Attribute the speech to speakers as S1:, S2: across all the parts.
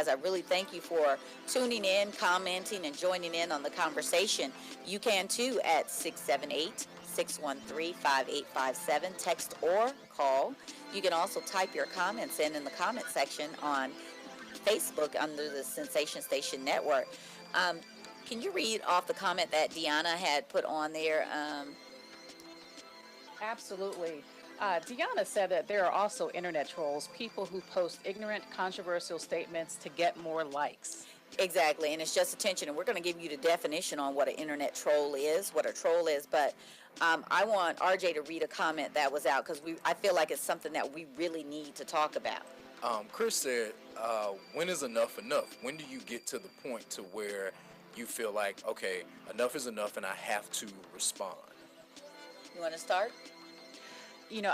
S1: guys, I really thank you for tuning in, commenting, and joining in on the conversation. You can too at 678-613-5857. Text or call. You can also type your comments in the comment section on Facebook under the Sensation Station Network. Can you read off the comment that Deanna had put on there?
S2: Absolutely. Deanna said that there are also internet trolls, people who post ignorant, controversial statements to get more likes.
S1: Exactly, and it's just attention. And we're going to give you the definition on what an internet troll is, what a troll is. But I want RJ to read a comment that was out because I feel like it's something that we really need to talk about.
S3: Chris said, when is enough enough? When do you get to the point to where you feel like, okay, enough is enough and I have to respond?
S1: You want to start?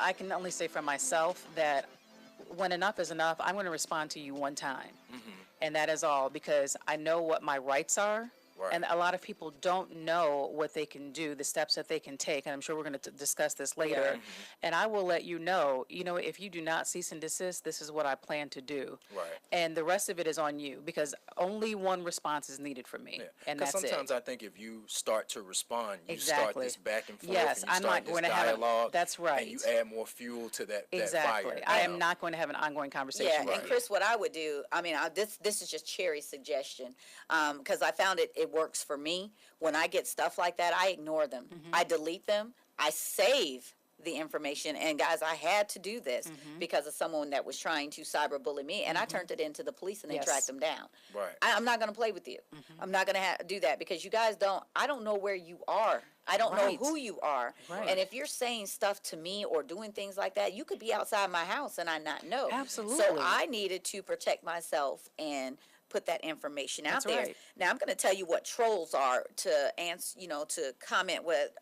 S2: I can only say for myself that when enough is enough, I'm going to respond to you one time.
S3: Mm-hmm.
S2: And that is all, because I know what my rights are.
S3: Right.
S2: And a lot of people don't know what they can do, the steps that they can take. And I'm sure we're going to discuss this later.
S3: Mm-hmm.
S2: And I will let you know, if you do not cease and desist, this is what I plan to do.
S3: Right.
S2: And the rest of it is on you, because only one response is needed from me.
S3: Yeah.
S2: And that's
S3: sometimes
S2: it.
S3: I think if you start to respond, you
S2: Exactly.
S3: start this back and forth.
S2: Yes,
S3: and you
S2: I'm
S3: start
S2: not
S3: this
S2: going to
S3: dialogue,
S2: have that's right.
S3: And you add more fuel to that
S2: Exactly.
S3: fire.
S2: I am not going to have an ongoing conversation.
S1: Yeah,
S2: with
S1: and
S2: you.
S1: Chris, what I would do, this is just Cherry's suggestion, because I found it works for me. When I get stuff like that, I ignore them.
S2: Mm-hmm.
S1: I delete them. I save the information. And guys, I had to do this because of someone that was trying to cyberbully me, and I turned it into the police, and they tracked them down.
S3: Right.
S1: I'm not going to play with you. I'm not going to do that because you guys I don't know where you are. I don't know who you are.
S2: Right.
S1: And if you're saying stuff to me or doing things like that, you could be outside my house and I not know.
S2: Absolutely.
S1: So I needed to protect myself and put that information out there.
S2: Right.
S1: Now I'm going to tell you what trolls are to answer, to comment what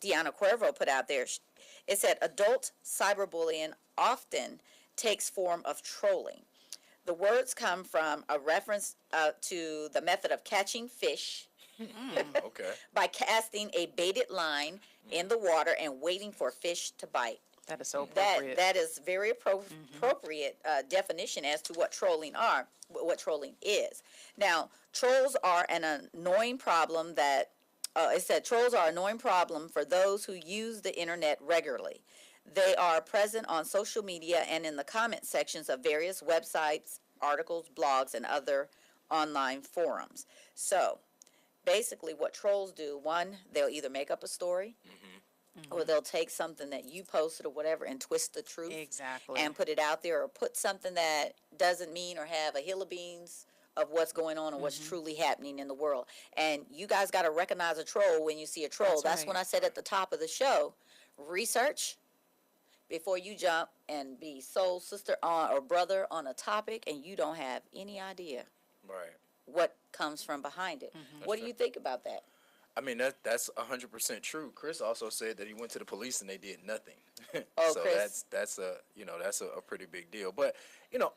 S1: Deanna Cuervo put out there. It said adult cyberbullying often takes form of trolling. The words come from a reference to the method of catching fish
S3: Okay.
S1: by casting a baited line in the water and waiting for fish to bite.
S2: That is so appropriate.
S1: That is very appropriate definition as to what trolling is. Now, trolls are an annoying problem that it said trolls are an annoying problem for those who use the internet regularly. They are present on social media and in the comment sections of various websites, articles, blogs, and other online forums. So, basically, what trolls do, one, they'll either make up a story. Or they'll take something that you posted or whatever and twist the truth.
S2: Exactly.
S1: And put it out there, or put something that doesn't mean or have a hill of beans of what's going on or what's truly happening in the world. And you guys got to recognize a troll when you see a troll. That's
S2: right.
S1: when I said at the top of the show, research before you jump and be soul sister on or brother on a topic and you don't have any idea
S3: Right.
S1: what comes from behind it. What do you think about that?
S3: I mean, that's 100% true. Chris also said that he went to the police and they did nothing.
S1: Oh,
S3: so
S1: Chris.
S3: that's a pretty big deal. But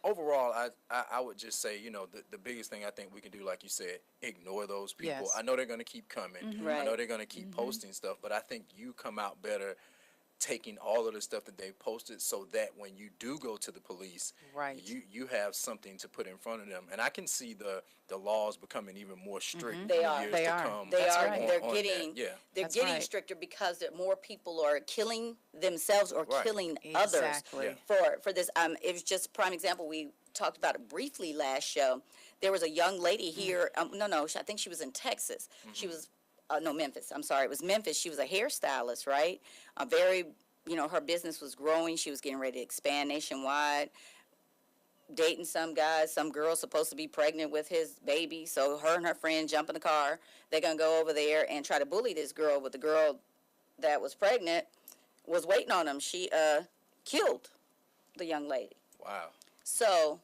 S3: overall, I would just say the biggest thing I think we can do, like you said, ignore those people.
S2: Yes.
S3: I know they're going to keep coming. I
S1: Right.
S3: know they're going to keep posting stuff, but I think you come out better taking all of the stuff that they posted, so that when you do go to the police,
S2: Right.
S3: you have something to put in front of them. And I can see the laws becoming even more strict.
S1: They
S3: in the
S1: are.
S3: years
S2: They
S3: to
S2: are.
S3: come
S1: They
S2: That's
S1: are.
S2: right.
S1: They're
S3: on
S1: getting.
S3: that. Yeah.
S1: They're
S2: That's
S1: getting
S2: right.
S1: stricter because more people are killing themselves or
S3: Right.
S1: killing others
S2: Exactly.
S3: Yeah.
S1: for this. It was just a prime example. We talked about it briefly last show. There was a young lady here. I think she was in Texas. She was Memphis. I'm sorry, it was Memphis. She was a hairstylist, right? A very, her business was growing. She was getting ready to expand nationwide. Dating some guy, some girl supposed to be pregnant with his baby. So her and her friend jump in the car. They're going to go over there and try to bully this girl. But the girl that was pregnant was waiting on them. She killed the young lady.
S3: Wow.
S1: So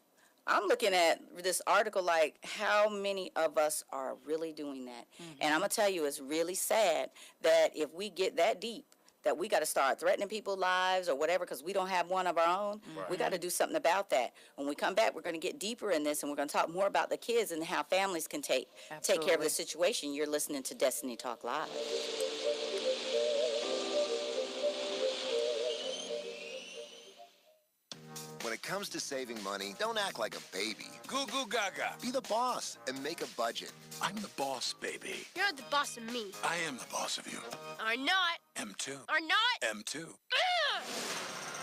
S1: I'm looking at this article like, how many of us are really doing that? And I'm going to tell you, it's really sad that if we get that deep, that we got to start threatening people's lives or whatever because we don't have one of our own.
S3: Right.
S1: We got to do something about that. When we come back, we're going to get deeper in this, and we're going to talk more about the kids and how families can take care of
S2: Absolutely.
S1: the situation. You're listening to Destiny Talk Live.
S4: When it comes to saving money, don't act like a baby.
S5: Goo goo gaga.
S4: Be the boss and make a budget.
S5: I'm the boss, baby.
S6: You're the boss of me.
S5: I am the boss of you.
S6: Are not.
S5: M2.
S6: Are not.
S5: M2.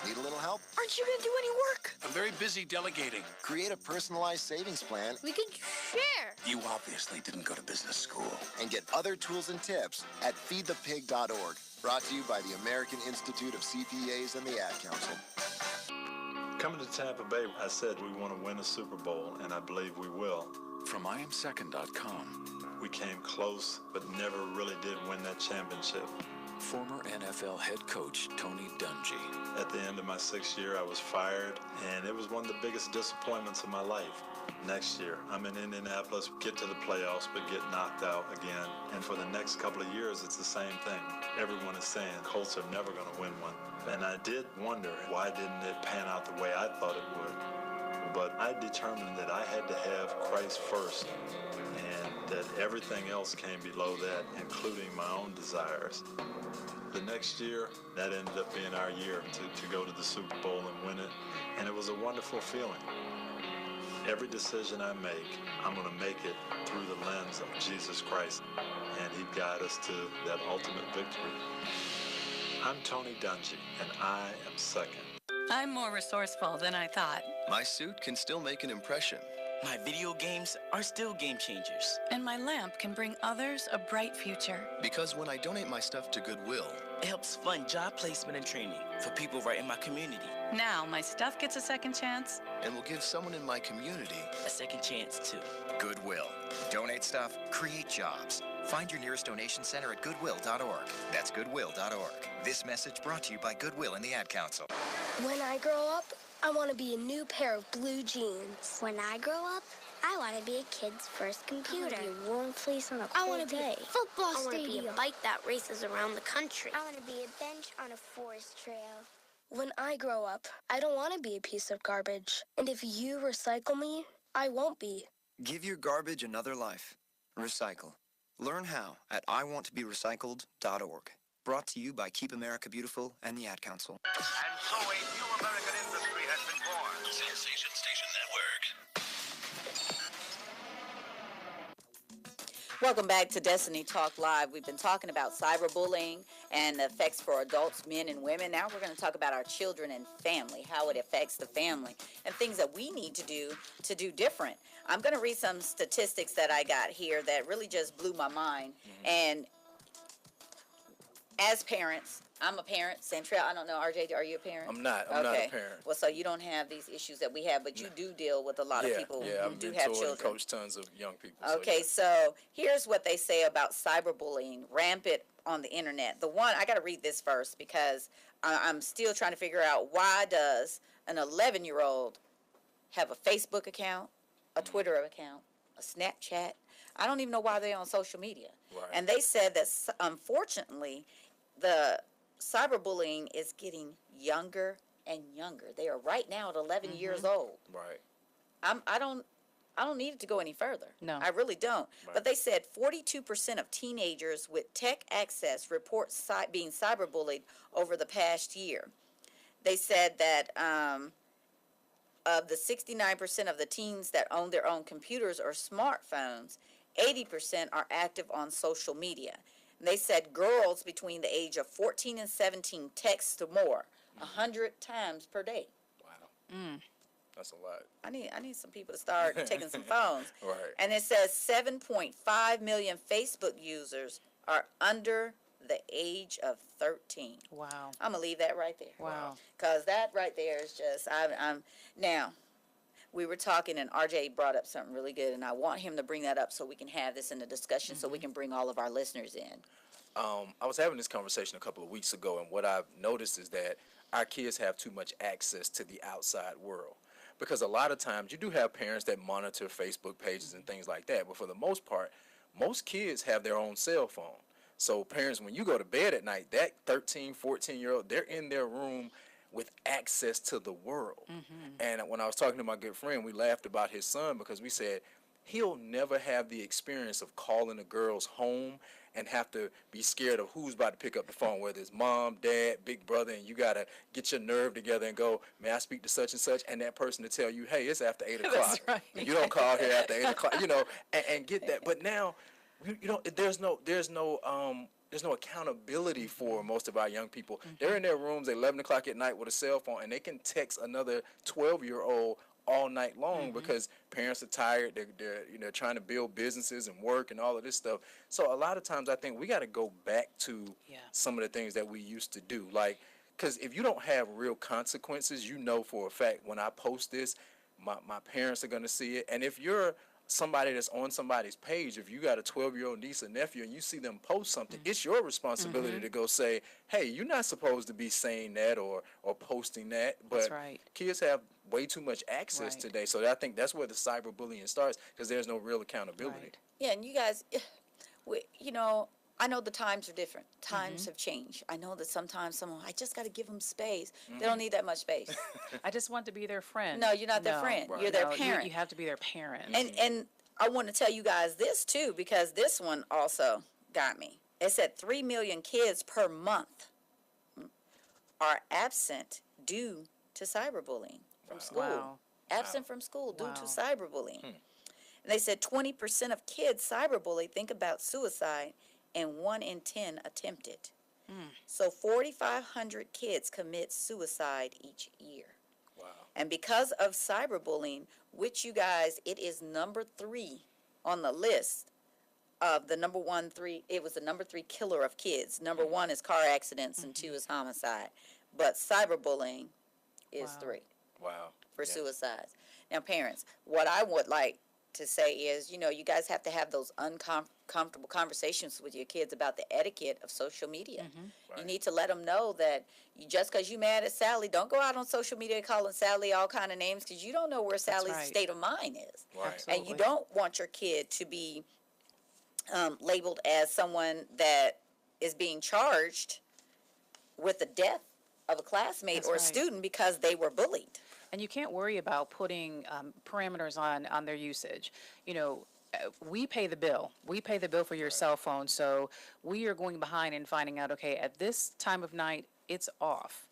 S4: Need a little help?
S6: Aren't you gonna do any work?
S5: I'm very busy delegating.
S4: Create a personalized savings plan
S6: We could share.
S5: You obviously didn't go to business school.
S4: and get other tools and tips at feedthepig.org. Brought to you by the American Institute of CPAs and the Ad Council.
S7: Coming to Tampa Bay, I said we want to win a Super Bowl, and I believe we will.
S5: From IamSecond.com.
S7: We came close, but never really did win that championship.
S5: Former NFL head coach Tony Dungy.
S7: At the end of my 6th year, I was fired, and it was one of the biggest disappointments of my life. Next year, I'm in Indianapolis, get to the playoffs, but get knocked out again. And for the next couple of years, it's the same thing. Everyone is saying Colts are never going to win one. And I did wonder, why didn't it pan out the way I thought it would? But I determined that I had to have Christ first, and that everything else came below that, including my own desires. The next year, that ended up being our year to go to the Super Bowl and win it, and it was a wonderful feeling. Every decision I make, I'm going to make it through the lens of Jesus Christ, and He'd guide us to that ultimate victory. I'm Tony Dungy, and I am second.
S8: I'm more resourceful than I thought.
S9: My suit can still make an impression.
S10: My video games are still game changers.
S8: And my lamp can bring others a bright future.
S9: Because when I donate my stuff to Goodwill,
S10: It helps fund job placement and training for people right in my community.
S8: Now my stuff gets a second chance.
S9: and will give someone in my community
S10: A second chance, too.
S11: Goodwill. Donate stuff, create jobs. Find your nearest donation center at goodwill.org. That's goodwill.org. This message brought to you by Goodwill and the Ad Council.
S12: When I grow up, I want to be a new pair of blue jeans.
S13: When I grow up, I want to be a kid's first computer.
S12: I want to be a warm fleece on a
S13: I
S12: cold
S13: want to be
S12: day.
S13: a football
S12: I want to be
S13: stadium.
S12: a bike that races around the country.
S13: I want to be a bench on a forest trail.
S12: When I grow up, I don't want to be a piece of garbage. And if you recycle me, I won't be.
S11: Give your garbage another life. Recycle. Learn how at iwanttoberecycled.org. Brought to you by Keep America Beautiful and the Ad Council.
S14: And so a new American industry has been born.
S5: Sensation Station Network.
S1: Welcome back to Destiny Talk Live. We've been talking about cyberbullying and the effects for adults, men and women. Now we're going to talk about our children and family, how it affects the family, and things that we need to do different. I'm going to read some statistics that I got here that really just blew my mind. And as parents, I'm a parent. Central, I don't know, RJ, are you a parent?
S3: I'm not a parent.
S1: Well, so you don't have these issues that we have, but you do deal with a lot of people who do have children.
S3: I've coached tons of young people.
S1: Okay, so here's what they say about cyberbullying, rampant on the internet. The one, I got to read this first because I'm still trying to figure out, why does an 11-year-old have a Facebook account, a Twitter account, a Snapchat? I don't even know why they're on social media.
S3: Right.
S1: And they said that, unfortunately, the cyberbullying is getting younger and younger. They are right now at 11 years old.
S3: Right.
S1: I don't need it to go any further.
S2: No.
S1: I really don't.
S3: Right.
S1: But they said 42% of teenagers with tech access report being cyberbullied over the past year. They said that of the 69% of the teens that own their own computers or smartphones, 80% are active on social media. And they said girls between the age of 14 and 17 text more 100 times per day.
S3: Wow. That's a lot.
S1: I need some people to start taking some phones.
S3: Right.
S1: And it says 7.5 million Facebook users are under the age of 13.
S2: Wow.
S1: I'm going to leave that right there.
S2: Wow.
S1: Because that right there is just, I'm now, we were talking and RJ brought up something really good, and I want him to bring that up so we can have this in the discussion so we can bring all of our listeners in.
S3: I was having this conversation a couple of weeks ago, and what I've noticed is that our kids have too much access to the outside world. Because a lot of times you do have parents that monitor Facebook pages and things like that, but for the most part, most kids have their own cell phone. So parents, when you go to bed at night, that 13, 14-year-old, they're in their room with access to the world. And when I was talking to my good friend, we laughed about his son because we said he'll never have the experience of calling a girl's home and have to be scared of who's about to pick up the phone, whether it's mom, dad, big brother, and you got to get your nerve together and go, may I speak to such and such, and that person to tell you, hey, it's after 8 o'clock.
S2: That's right.
S3: You don't call here after 8 o'clock, you know, and get that. But now, you know, there's no accountability for most of our young people. They're in their rooms at 11 o'clock at night with a cell phone, and they can text another 12-year-old all night long because parents are tired. They're trying to build businesses and work and all of this stuff. So a lot of times I think we got to go back to some of the things that we used to do. Like, because if you don't have real consequences, you know for a fact when I post this, my parents are going to see it. And if you're somebody that's on somebody's page, if you got a 12-year-old niece or nephew and you see them post something, it's your responsibility to go say, hey, you're not supposed to be saying that or posting that. But
S2: That's right.
S3: kids have way too much access today. So I think that's where the cyberbullying starts, because there's no real accountability.
S2: Right.
S1: Yeah, and you guys, you know, I know the times are different. Times have changed. I know that sometimes someone, I just got to give them space. They don't need that much space.
S2: I just want to be their friend.
S1: No, you're not their friend. You're their parent.
S2: You have to be their parent.
S1: And I want to tell you guys this too, because this one also got me. It said 3 million kids per month are absent due to cyberbullying from school.
S2: Wow.
S1: Absent from school due to cyberbullying. And they said 20% of kids cyberbully think about suicide, and 1 in 10 attempt it. So 4,500 kids commit suicide each year.
S3: Wow.
S1: And because of cyberbullying, which you guys, it is number 3 on the list of the number 3. It was the number 3 killer of kids. Number 1 is car accidents and 2 is homicide. But cyberbullying is 3.
S3: Wow.
S1: For suicides. Now, parents, what I would like to say is, you know, you guys have to have those uncomfortable conversations with your kids about the etiquette of social media. You need to let them know that just because you're mad at Sally, don't go out on social media calling Sally all kind of names, because you don't know where Sally's state of mind is. And you don't want your kid to be labeled as someone that is being charged with the death of a classmate or a student because they were bullied.
S2: And you can't worry about putting parameters on their usage. You know, we pay the bill. We pay the bill for your cell phone. So we are going behind and finding out, okay, at this time of night, it's off.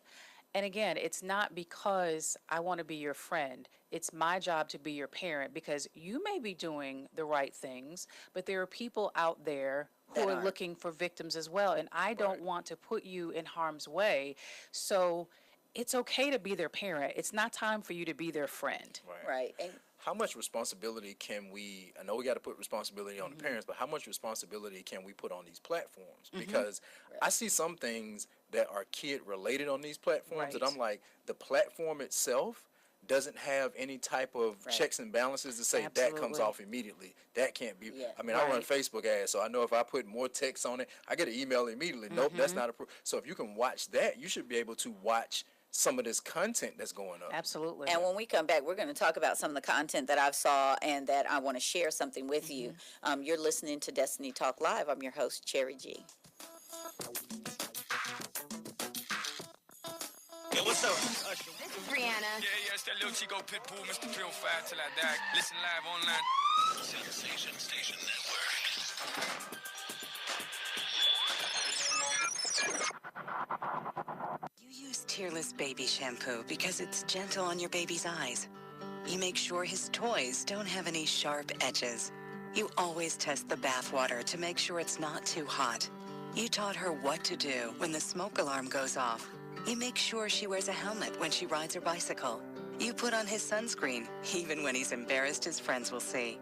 S2: And again, it's not because I want to be your friend. It's my job to be your parent, because you may be doing the right things, but there are people out there who are looking for victims as well. And I don't want to put you in harm's way. So it's okay to be their parent. It's not time for you to be their friend.
S1: Right. And
S3: how much responsibility can we, I know we got to put responsibility on the parents, but how much responsibility can we put on these platforms? Because I see some things that are kid related on these platforms that I'm like, the platform itself doesn't have any type of checks and balances to say that comes off immediately. That can't be. I mean, I run Facebook ads, so I know if I put more text on it, I get an email immediately. Nope, that's not approved. So if you can watch that, you should be able to watch some of this content that's going up.
S2: Absolutely.
S1: And when we come back, we're going to talk about some of the content that I've saw and that I want to share something with you. You're listening to Destiny Talk Live. I'm your host, Cherry G.
S15: Hey, what's up?
S6: This is Brianna.
S15: Yeah, it's that little Chico Pitbull, Mr. 305 till I die. Listen live online. Sensation Station Network.
S16: You use Tearless Baby Shampoo because it's gentle on your baby's eyes. You make sure his toys don't have any sharp edges. You always test the bath water to make sure it's not too hot. You taught her what to do when the smoke alarm goes off. You make sure she wears a helmet when she rides her bicycle. You put on his sunscreen, even when he's embarrassed his friends will see.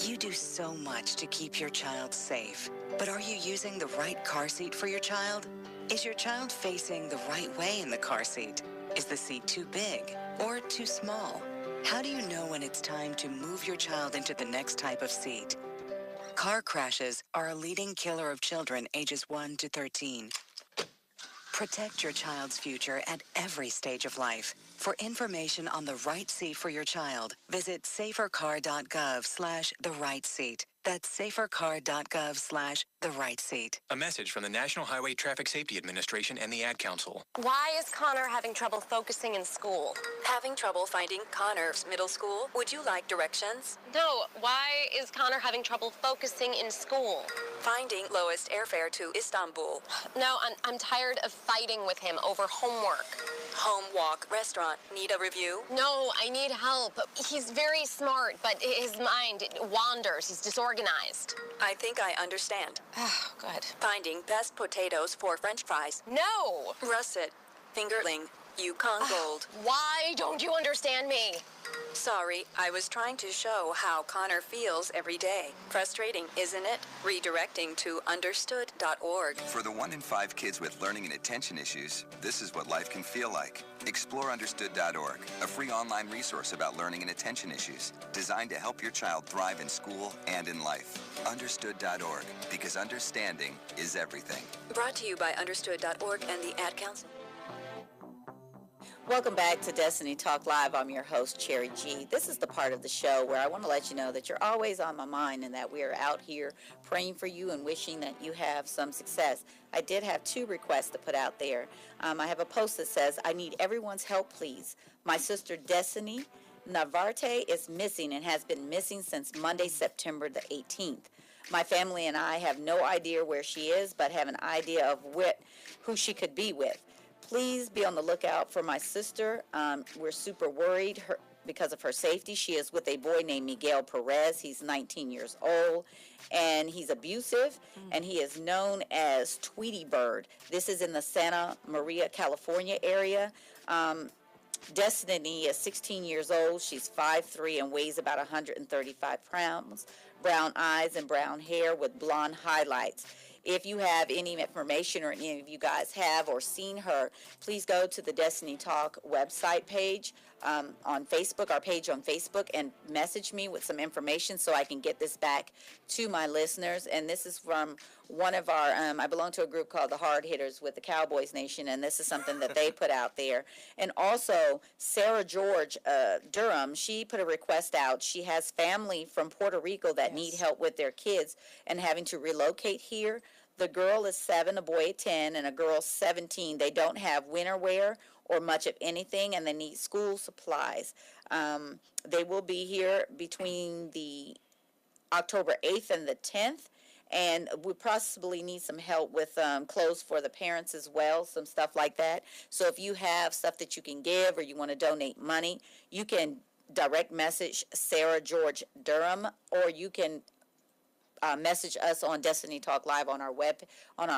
S16: You do so much to keep your child safe. But are you using the right car seat for your child? Is your child facing the right way in the car seat? Is the seat too big or too small? How do you know when it's time to move your child into the next type of seat? Car crashes are a leading killer of children ages 1 to 13. Protect your child's future at every stage of life. For information on the right seat for your child, visit safercar.gov/therightseat. That's safercar.gov/the-right-seat.
S5: A message from the National Highway Traffic Safety Administration and the Ad Council.
S17: Why is Connor having trouble focusing in school?
S16: Having trouble finding Connor's middle school? Would you like directions?
S17: No, why is Connor having trouble focusing in school?
S16: Finding lowest airfare to Istanbul.
S17: No, I'm tired of fighting with him over homework.
S16: Home walk restaurant. Need a review?
S17: No, I need help. He's very smart, but his mind wanders. He's disorganized.
S16: I think I understand.
S17: Oh, good.
S16: Finding best potatoes for French fries.
S17: No!
S16: Russet. Fingerling. Yukon Gold.
S17: Why don't you understand me?
S16: Sorry, I was trying to show how Connor feels every day. Frustrating, isn't it? Redirecting to understood.org.
S18: For the 1 in 5 kids with learning and attention issues, this is what life can feel like. Explore understood.org, a free online resource about learning and attention issues, designed to help your child thrive in school and in life. Understood.org, because understanding is everything.
S16: Brought to you by understood.org and the Ad Council.
S1: Welcome back to Destiny Talk Live. I'm your host, Cherry G. This is the part of the show where I want to let you know that you're always on my mind and that we are out here praying for you and wishing that you have some success. I did have 2 requests to put out there. I have a post that says, I need everyone's help, please. My sister, Destiny Navarte, is missing and has been missing since Monday, September the 18th. My family and I have no idea where she is, but have an idea of who she could be with. Please be on the lookout for my sister. We're super worried because of her safety. She is with a boy named Miguel Perez. He's 19 years old, and he's abusive, and he is known as Tweety Bird. This is in the Santa Maria, California area. Destiny is 16 years old. She's 5'3" and weighs about 135 pounds. Brown eyes and brown hair with blonde highlights. If you have any information or any of you guys have or seen her, please go to the Destiny Talk website page on Facebook, our page on Facebook, and message me with some information so I can get this back to my listeners. And this is from one of our, I belong to a group called the Hard Hitters with the Cowboys Nation, and this is something that they put out there. And also, Sarah George Durham, she put a request out. She has family from Puerto Rico that need help with their kids and having to relocate here. The girl is 7, a boy 10, and a girl 17. They don't have winter wear or much of anything, and they need school supplies. They will be here between the October 8th and the 10th, and we possibly need some help with clothes for the parents as well, some stuff like that. So if you have stuff that you can give or you want to donate money, you can direct message Sarah George Durham, or you can message us on Destiny Talk Live on our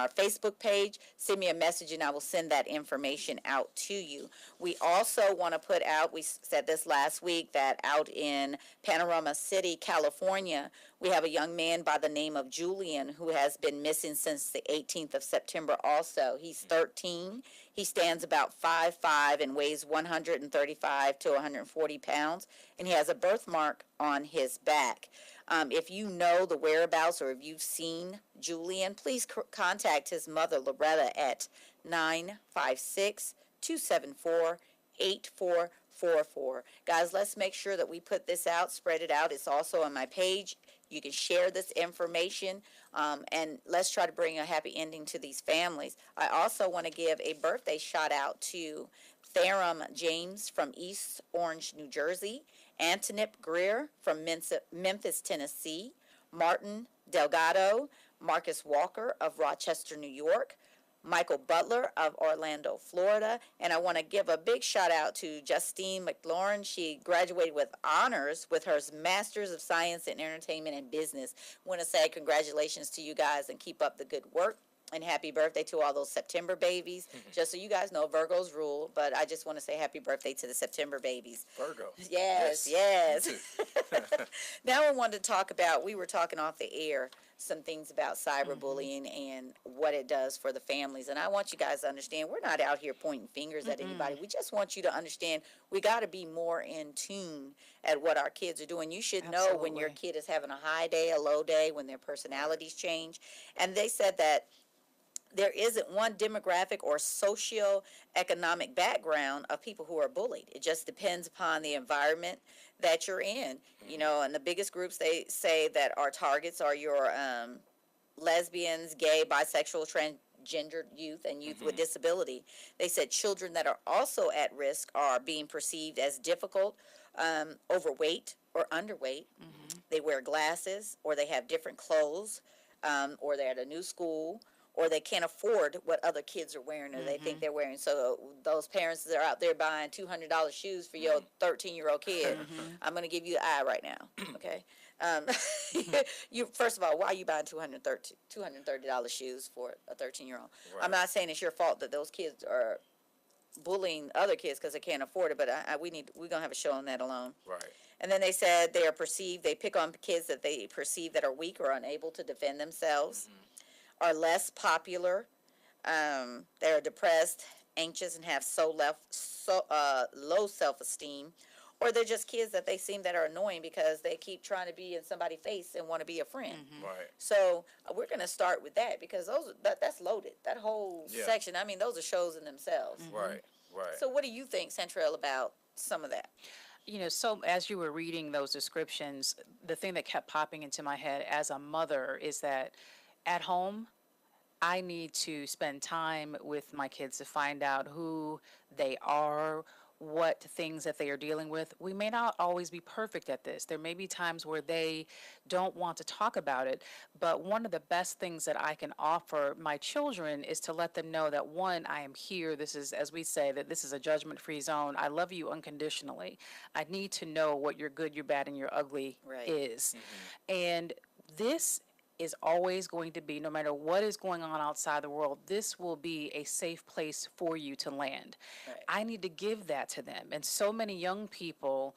S1: Facebook page. Send me a message and I will send that information out to you. We also want to put out, we said this last week, that out in Panorama City, California, we have a young man by the name of Julian who has been missing since the 18th of September also. He's 13. He stands about 5'5" and weighs 135 to 140 pounds, and he has a birthmark on his back. If you know the whereabouts or if you've seen Julian, please contact his mother, Loretta, at 956-274-8444. Guys, let's make sure that we put this out, spread it out. It's also on my page. You can share this information, and let's try to bring a happy ending to these families. I also want to give a birthday shout out to Tharum James from East Orange, New Jersey, Antonip Greer from Memphis, Tennessee, Martin Delgado, Marcus Walker of Rochester, New York, Michael Butler of Orlando, Florida, and I want to give a big shout out to Justine McLaurin. She graduated with honors with her Master's of Science in Entertainment and Business. I want to say congratulations to you guys and keep up the good work. And happy birthday to all those September babies. Just so you guys know, Virgos rule, but I just want to say happy birthday to the September babies.
S3: Virgo.
S1: Yes. Now I wanted to talk about, we were talking off the air, some things about cyberbullying and what it does for the families. And I want you guys to understand, we're not out here pointing fingers at anybody. We just want you to understand we got to be more in tune at what our kids are doing. You should know when your kid is having a high day, a low day, when their personalities change. And they said that there isn't one demographic or socio-economic background of people who are bullied. It just depends upon the environment that you're in. You know, and the biggest groups they say that are targets are your lesbians, gay, bisexual, transgender youth, and youth with disability. They said children that are also at risk are being perceived as difficult, overweight, or underweight. They wear glasses, or they have different clothes, or they're at a new school, or they can't afford what other kids are wearing, or they think they're wearing. So those parents that are out there buying $200 shoes for your 13-year-old kid, I'm going to give you the eye right now, okay? You first of all, why are you buying $230 shoes for a 13-year-old?
S3: Right.
S1: I'm not saying it's your fault that those kids are bullying other kids because they can't afford it, but we're gonna have a show on that alone.
S3: Right.
S1: And then they said they pick on kids that they perceive that are weak or unable to defend themselves, are less popular, they're depressed, anxious, and have low self-esteem, or they're just kids that they seem that are annoying because they keep trying to be in somebody's face and want to be a friend.
S3: Right.
S1: So we're going to start with that because that's loaded. That whole section, I mean, those are shows in themselves.
S3: Right, right.
S1: So what do you think, Centrell, about some of that?
S2: You know, so as you were reading those descriptions, the thing that kept popping into my head as a mother is that at home, I need to spend time with my kids to find out who they are, what things that they are dealing with. We may not always be perfect at this. There may be times where they don't want to talk about it, but one of the best things that I can offer my children is to let them know that, one, I am here. This is, as we say, that this is a judgment-free zone. I love you unconditionally. I need to know what your good, your bad, and your ugly is. And this is always going to be, no matter what is going on outside the world, this will be a safe place for you to land. Right. I need to give that to them. And so many young people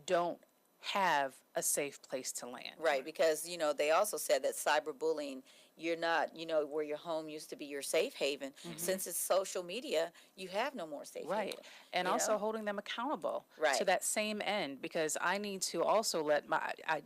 S2: don't have a safe place to land.
S1: Right, because, you know, they also said that cyberbullying, you're not, you know, where your home used to be your safe haven. Since it's social media, you have no more safe haven.
S2: And also holding them accountable to that same end, because I need to also I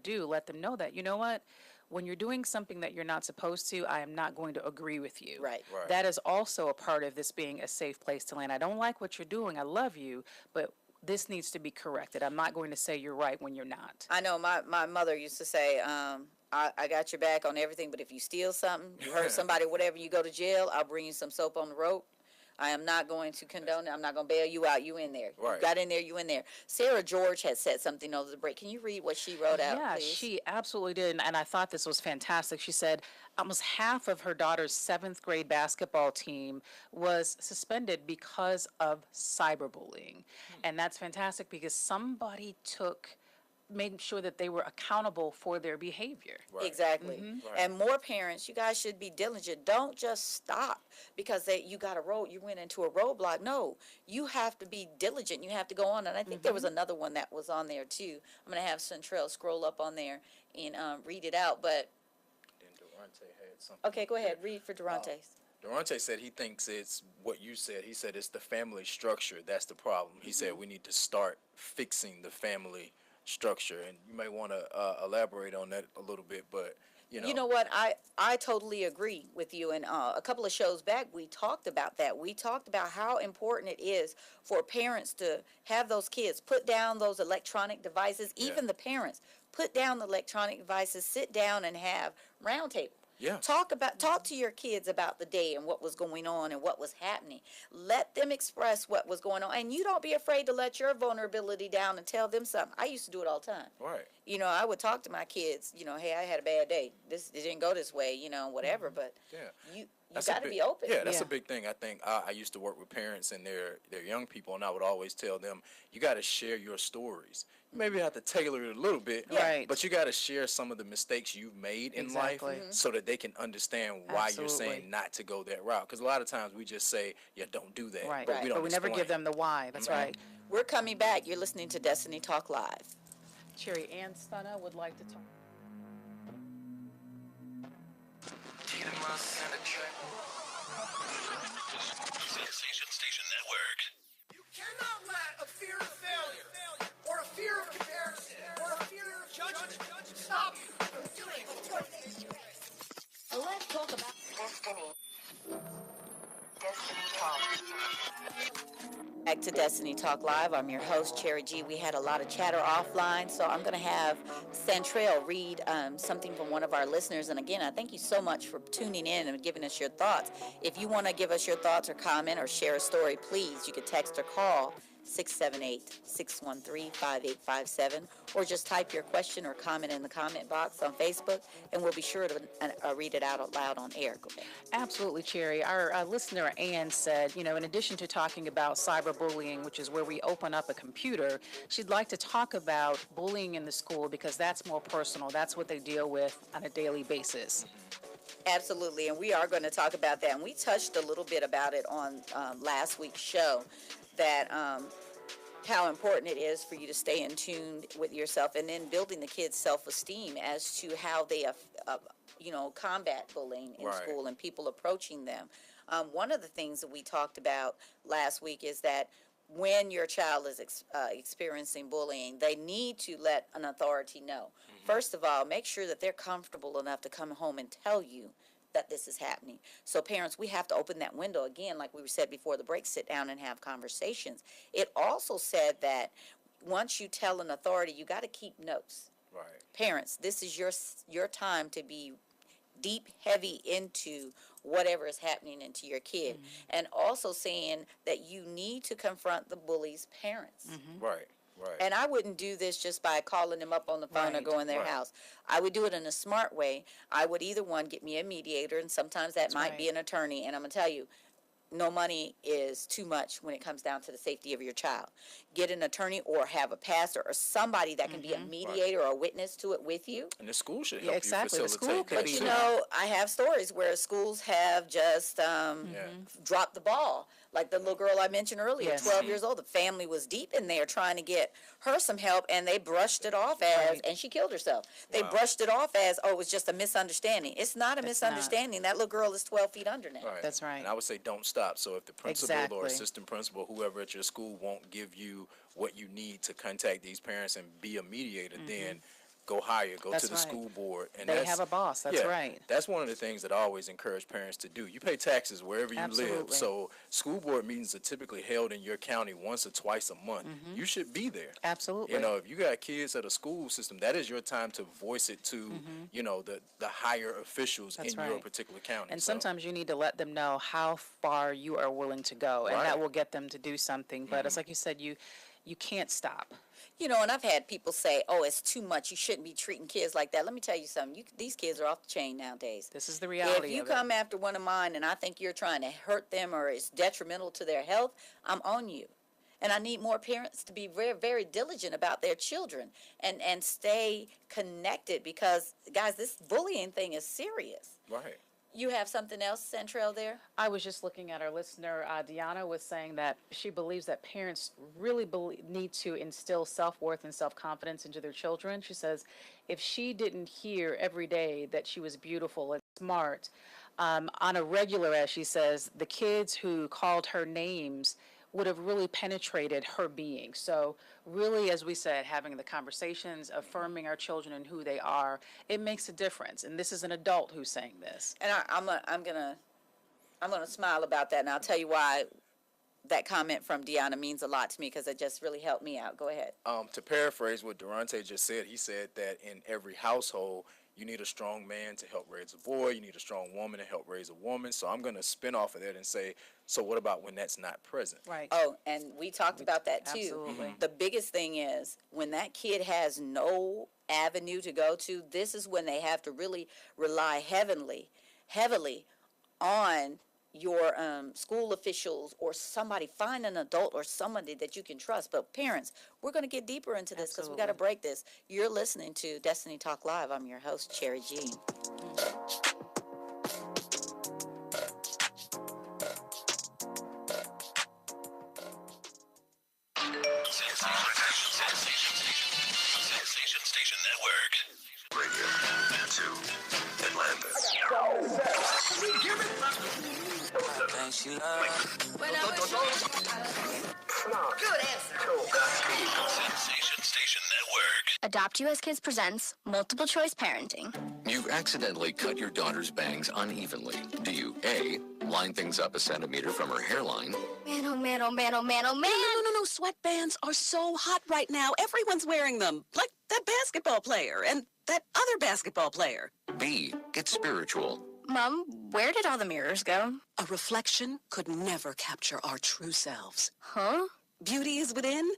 S2: do let them know that, you know what, when you're doing something that you're not supposed to, I am not going to agree with you.
S1: Right.
S2: That is also a part of this being a safe place to land. I don't like what you're doing. I love you, but this needs to be corrected. I'm not going to say you're right when you're not.
S1: I know my mother used to say, I got your back on everything, but if you steal something, you hurt somebody, whatever, you go to jail, I'll bring you some soap on the rope. I am not going to condone it. I'm not going to bail you out. You in there.
S3: Right.
S1: You got in there, you in there. Sarah George had said something over the break. Can you read what she wrote out,
S2: Yeah,
S1: please?
S2: she absolutely did. And I thought this was fantastic. She said almost half of her daughter's 7th grade basketball team was suspended because of cyberbullying. And that's fantastic because somebody made sure that they were accountable for their behavior.
S1: Exactly. And more parents, you guys should be diligent. Don't just stop because you went into a roadblock. No, you have to be diligent. You have to go on. And I think there was another one that was on there too. I'm going to have Centrell scroll up on there and read it out. But
S3: Then Durante had something.
S1: Okay, go ahead. Read for Durante.
S3: Durante said he thinks it's what you said. He said it's the family structure that's the problem. He said we need to start fixing the family structure, and you may want to elaborate on that a little bit, but you know
S1: what, I totally agree with you. And a couple of shows back we talked about that. We talked about how important it is for parents to have those kids put down those electronic devices. Even the parents put down the electronic devices, sit down and have roundtable. Talk to your kids about the day and what was going on and what was happening. Let them express what was going on, and you don't be afraid to let your vulnerability down and tell them something. I used to do it all the time.
S3: Right.
S1: You know, I would talk to my kids. You know, hey, I had a bad day. It didn't go this way. You know, whatever. But you got to be open.
S3: Yeah, that's a big thing. I think I used to work with parents and their young people, and I would always tell them, you got to share your stories. You maybe have to tailor it a little bit, but you got to share some of the mistakes you've made in life so that they can understand why you're saying not to go that route. Because a lot of times we just say, don't do that.
S2: Right.
S3: But we
S2: But we never give them the why. That's right.
S1: We're coming back. You're listening to Destiny Talk Live.
S2: Cherry Ann Stunna would like to talk.
S14: Sensation Station Network.
S6: You cannot let a fear of failure, or a fear of comparison, or a fear of judgment stop you from doing what it is.
S12: Let's talk about destiny.
S1: Back to Destiny Talk Live. I'm your host, Cherry G. We had a lot of chatter offline, so I'm going to have Santrell read something from one of our listeners. And again, I thank you so much for tuning in and giving us your thoughts. If you want to give us your thoughts or comment or share a story, please, you can text or call 678-613-5857, or just type your question or comment in the comment box on Facebook, and we'll be sure to read it out loud on air. Go ahead.
S2: Absolutely, Cherry. Our listener, Ann, said, in addition to talking about cyberbullying, which is where we open up a computer, she'd like to talk about bullying in the school because that's more personal. That's what they deal with on a daily basis.
S1: Absolutely, and we are going to talk about that. And we touched a little bit about it on last week's show, that how important it is for you to stay in tune with yourself, and then building the kids' self-esteem as to how they combat bullying in school and people approaching them. One of the things that we talked about last week is that when your child is experiencing bullying, they need to let an authority know. First of all, make sure that they're comfortable enough to come home and tell you that this is happening. So parents, we have to open that window again, like we said before the break, sit down and have conversations. It also said that once you tell an authority, you got to keep notes.
S3: Right.
S1: Parents, this is your time to be deep, heavy into whatever is happening into your kid. And also saying that you need to confront the bully's parents.
S3: Right. Right.
S1: And I wouldn't do this just by calling them up on the phone or go in their house. I would do it in a smart way. I would either get me a mediator, and sometimes that might be an attorney. And I'm going to tell you, no money is too much when it comes down to the safety of your child. Get an attorney or have a pastor or somebody that can be a mediator or a witness to it with you.
S3: And the school should help you
S2: The school
S3: facilitate
S2: could
S3: that
S2: be.
S3: too.
S1: I have stories where schools have just dropped the ball. Like the little girl I mentioned earlier, 12 years old, the family was deep in there trying to get her some help, and they brushed it off as, and she killed herself. They brushed it off as, it was just a misunderstanding. It's not a misunderstanding. That little girl is 12 feet under now.
S3: Right.
S2: That's right.
S3: And I would say don't stop. So if the principal or assistant principal, whoever at your school, won't give you what you need to contact these parents and be a mediator, then go higher, go to the school board. And
S2: they have a boss, that's right.
S3: That's one of the things that I always encourage parents to do. You pay taxes wherever you live. So school board meetings are typically held in your county once or twice a month. You should be there.
S2: Absolutely.
S3: If you got kids at a school system, that is your time to voice it to, the higher officials in your particular county.
S2: And sometimes you need to let them know how far you are willing to go, and that will get them to do something. But it's like you said, you can't stop.
S1: And I've had people say, it's too much. You shouldn't be treating kids like that. Let me tell you something. These kids are off the chain nowadays.
S2: This is the reality
S1: If you come after one of mine and I think you're trying to hurt them or it's detrimental to their health, I'm on you. And I need more parents to be very, very diligent about their children and stay connected because, guys, this bullying thing is serious.
S3: Right.
S1: You have something else, Centrell, there?
S2: I was just looking at our listener. Deanna was saying that she believes that parents really need to instill self-worth and self-confidence into their children. She says if she didn't hear every day that she was beautiful and smart, on a regular, as she says, the kids who called her names would have really penetrated her being. So really, as we said, having the conversations, affirming our children and who they are, it makes a difference. And this is an adult who's saying this.
S1: And I'm gonna smile about that, and I'll tell you why that comment from Deanna means a lot to me, because it just really helped me out. Go ahead.
S3: To paraphrase what Durante just said, he said that in every household, you need a strong man to help raise a boy. You need a strong woman to help raise a woman. So I'm going to spin off of that and say, so what about when that's not present?
S2: Right.
S1: Oh, and we talked about that too.
S2: Absolutely.
S1: The biggest thing is when that kid has no avenue to go to, this is when they have to really rely heavily on your school officials or somebody. Find an adult or somebody that you can trust. But parents, we're going to get deeper into this because we got to break this. You're listening to Destiny Talk Live. I'm your host, Cherry G.
S14: Sensation Station Network. Radio to Atlanta. Good answer. Sensation Station Network.
S12: Adopt US Kids presents multiple choice parenting.
S5: You've accidentally cut your daughter's bangs unevenly. Do you A, line things up a centimeter from her hairline?
S12: Man, oh man, oh man, oh man, oh man.
S19: No. Sweatbands are so hot right now. Everyone's wearing them. Like that basketball player and that other basketball player.
S5: B, get spiritual.
S12: Mom, where did all the mirrors go?
S19: A reflection could never capture our true selves.
S12: Huh?
S19: Beauty is within.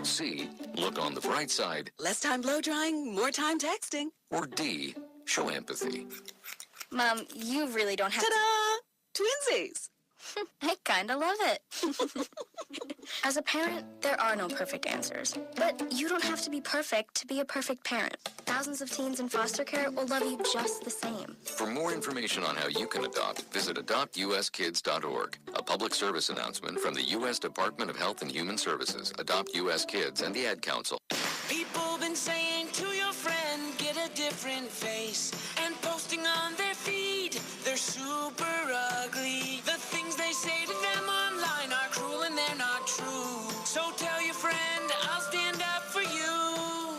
S5: C, look on the bright side.
S19: Less time blow drying, more time texting.
S5: Or D, show empathy.
S12: Mom, you really don't have
S19: Ta-da! Twinsies!
S12: I kinda love it. As a parent, there are no perfect answers. But you don't have to be perfect to be a perfect parent. Thousands of teens in foster care will love you just the same.
S5: For more information on how you can adopt, visit adoptuskids.org. A public service announcement from the U.S. Department of Health and Human Services, Adopt U.S. Kids, and the Ad Council.
S10: People been saying to your friend, get a different face. And posting on their feed, they're super ugly. The things they say to them online are cruel and they're not true. So tell your friend, I'll stand up for you.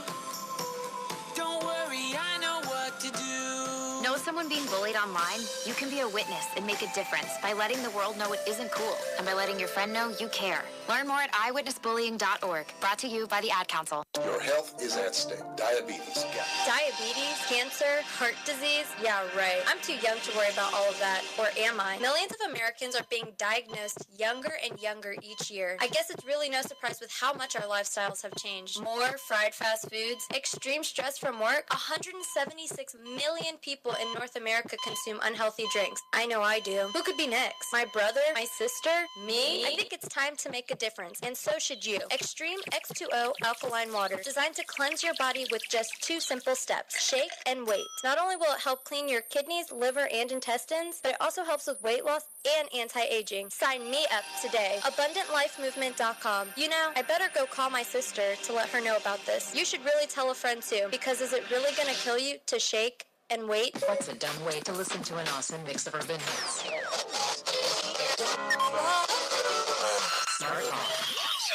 S10: Don't worry, I know what to do.
S20: Know someone being bullied online? You can be a witness and make a difference by letting the world know it isn't cool and by letting your friend know you care. Learn more at eyewitnessbullying.org. Brought to you by the Ad Council.
S21: Your health is at stake. Diabetes.
S22: Diabetes, cancer, heart disease. Yeah, right. I'm too young to worry about all of that. Or am I? Millions of Americans are being diagnosed younger and younger each year. I guess it's really no surprise with how much our lifestyles have changed. More fried fast foods, extreme stress from work. 176 million people in North America consume unhealthy drinks. I know I do. Who could be next? My brother? My sister? Me? I think it's time to make a difference, and so should you. Extreme X2O alkaline water, designed to cleanse your body with just 2 simple steps. Shake and wait. Not only will it help clean your kidneys, liver, and intestines, but it also helps with weight loss and anti-aging. Sign me up today. AbundantLifeMovement.com. You know, I better go call my sister to let her know about this. You should really tell a friend too, because is it really gonna kill you to shake and wait?
S23: What's a dumb way to listen to an awesome mix of urban hits?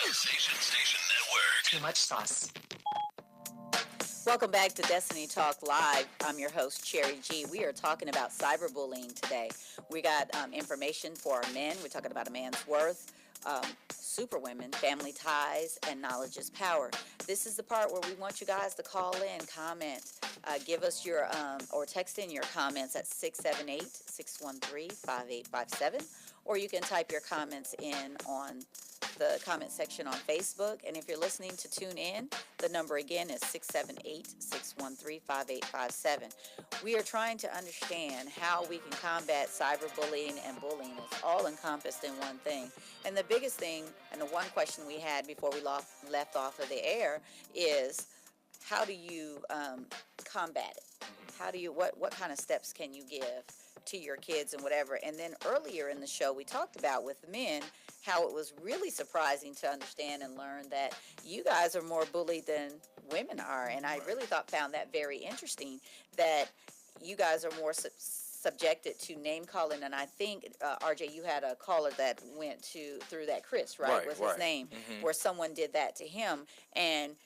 S5: Sensation Station Network.
S23: Too much sauce.
S1: Welcome back to Destiny Talk Live. I'm your host, Cherry G. We are talking about cyberbullying today. We got information for our men. We're talking about a man's worth, superwomen, family ties, and knowledge is power. This is the part where we want you guys to call in, comment, give us your, or text in your comments at 678-613-5857, or you can type your comments in on the comment section on Facebook. And if you're listening to tune in, the number again is 678-613-5857. We are trying to understand how we can combat cyberbullying and bullying. It's all encompassed in one thing. And the biggest thing, and the one question we had before we left off of the air, is how do you combat it? How do you, what kind of steps can you give to your kids and whatever? And then earlier in the show, we talked about with men how it was really surprising to understand and learn that you guys are more bullied than women are. And I really found that very interesting, that you guys are more subjected to name calling. And I think, RJ, you had a caller that went through that, Chris, right? Was his name, where someone did that to him. And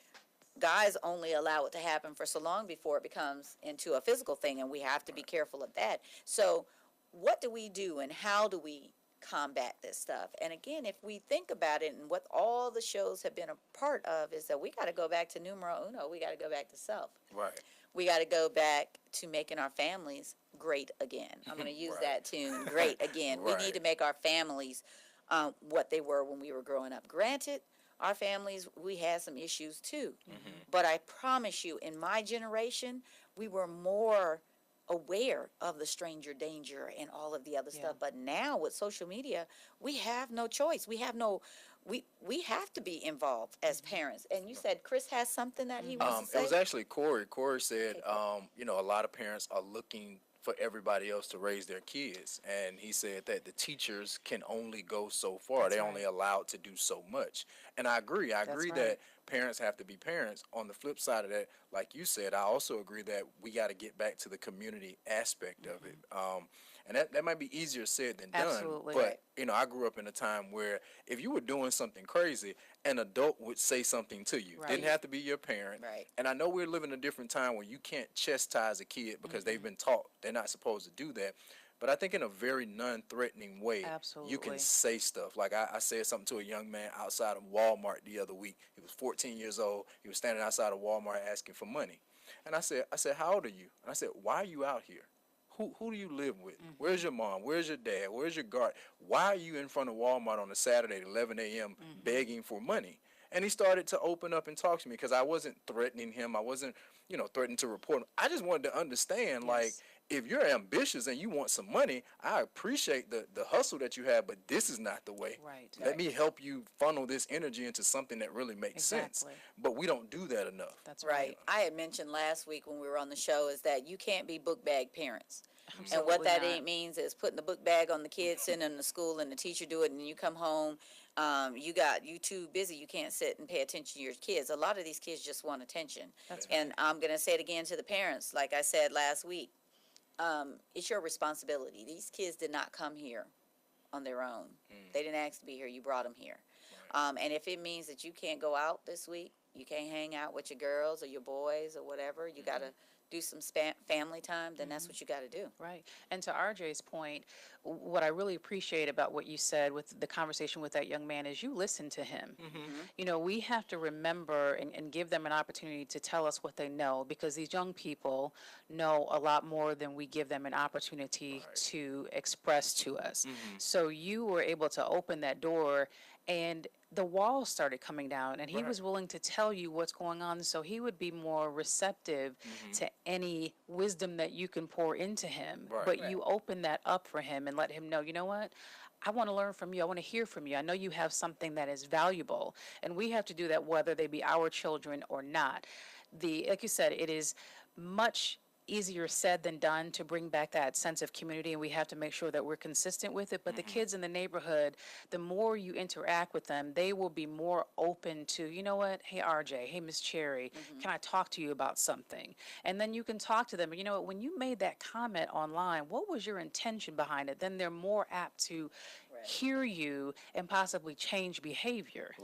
S1: guys only allow it to happen for so long before it becomes into a physical thing, and we have to be careful of that. So what do we do, and how do we combat this stuff? And again, if we think about it, and what all the shows have been a part of, is that we got to go back to numero uno. We got to go back to self.
S3: Right.
S1: We got to go back to making our families great again. I'm going to use that tune, great again. We need to make our families what they were when we were growing up. Granted, our families, we had some issues too. But I promise you, in my generation, we were more aware of the stranger danger and all of the other stuff. But now with social media, we have no choice. We have no, we have to be involved as parents. And you said Chris has something that he wants to say?
S3: It was actually Corey. Corey said, you know, a lot of parents are looking for everybody else to raise their kids. And he said that the teachers can only go so far. They're only allowed to do so much. And I agree. I agree that parents have to be parents. On the flip side of that, like you said, I also agree that we got to get back to the community aspect of it. And that might be easier said than done.
S2: Absolutely.
S3: But, I grew up in a time where if you were doing something crazy, an adult would say something to you.
S2: Right.
S3: Didn't have to be your parent.
S1: Right.
S3: And I know we're living a different time where you can't chastise a kid because they've been taught they're not supposed to do that. But I think in a very non-threatening way, you can
S2: Absolutely.
S3: say stuff. Like I said something to a young man outside of Walmart the other week. He was 14 years old. He was standing outside of Walmart asking for money. And I said, how old are you? And I said, why are you out here? Who do you live with? Where's your mom? Where's your dad? Where's your guard? Why are you in front of Walmart on a Saturday at 11 a.m. begging for money? And he started to open up and talk to me because I wasn't threatening him. I wasn't, threatening to report him. I just wanted to understand, like, if you're ambitious and you want some money, I appreciate the hustle that you have, but this is not the way.
S2: Right.
S3: Let me help you funnel this energy into something that really makes sense.
S2: Exactly.
S3: But we don't do that enough.
S2: That's
S1: Right. I had mentioned last week when we were on the show is that you can't be book bag parents. And what
S2: Absolutely
S1: that
S2: not.
S1: means is putting the book bag on the kids, sending them to school, and the teacher do it, and you come home, you too busy, you can't sit and pay attention to your kids. A lot of these kids just want attention.
S2: That's
S1: And I'm going to say it again to the parents, like I said last week, it's your responsibility. These kids did not come here on their own. They didn't ask to be here. You brought them here. And if it means that you can't go out this week, you can't hang out with your girls or your boys or whatever, you got to do some family time, then that's what you got to do.
S2: Right. And to RJ's point, what I really appreciate about what you said with the conversation with that young man is you listened to him. We have to remember and give them an opportunity to tell us what they know, because these young people know a lot more than we give them an opportunity to express to us. So you were able to open that door, and the walls started coming down, and he was willing to tell you what's going on, so he would be more receptive to any wisdom that you can pour into him. But you open that up for him and let him know, you know what? I want to learn from you. I want to hear from you. I know you have something that is valuable, and we have to do that whether they be our children or not. Like you said, it is much easier said than done to bring back that sense of community, and we have to make sure that we're consistent with it. But the kids in the neighborhood, the more you interact with them, they will be more open to, you know what, hey RJ, hey Miss Cherry, can I talk to you about something? And then you can talk to them, you know what, when you made that comment online, what was your intention behind it? Then they're more apt to hear you and possibly change behavior.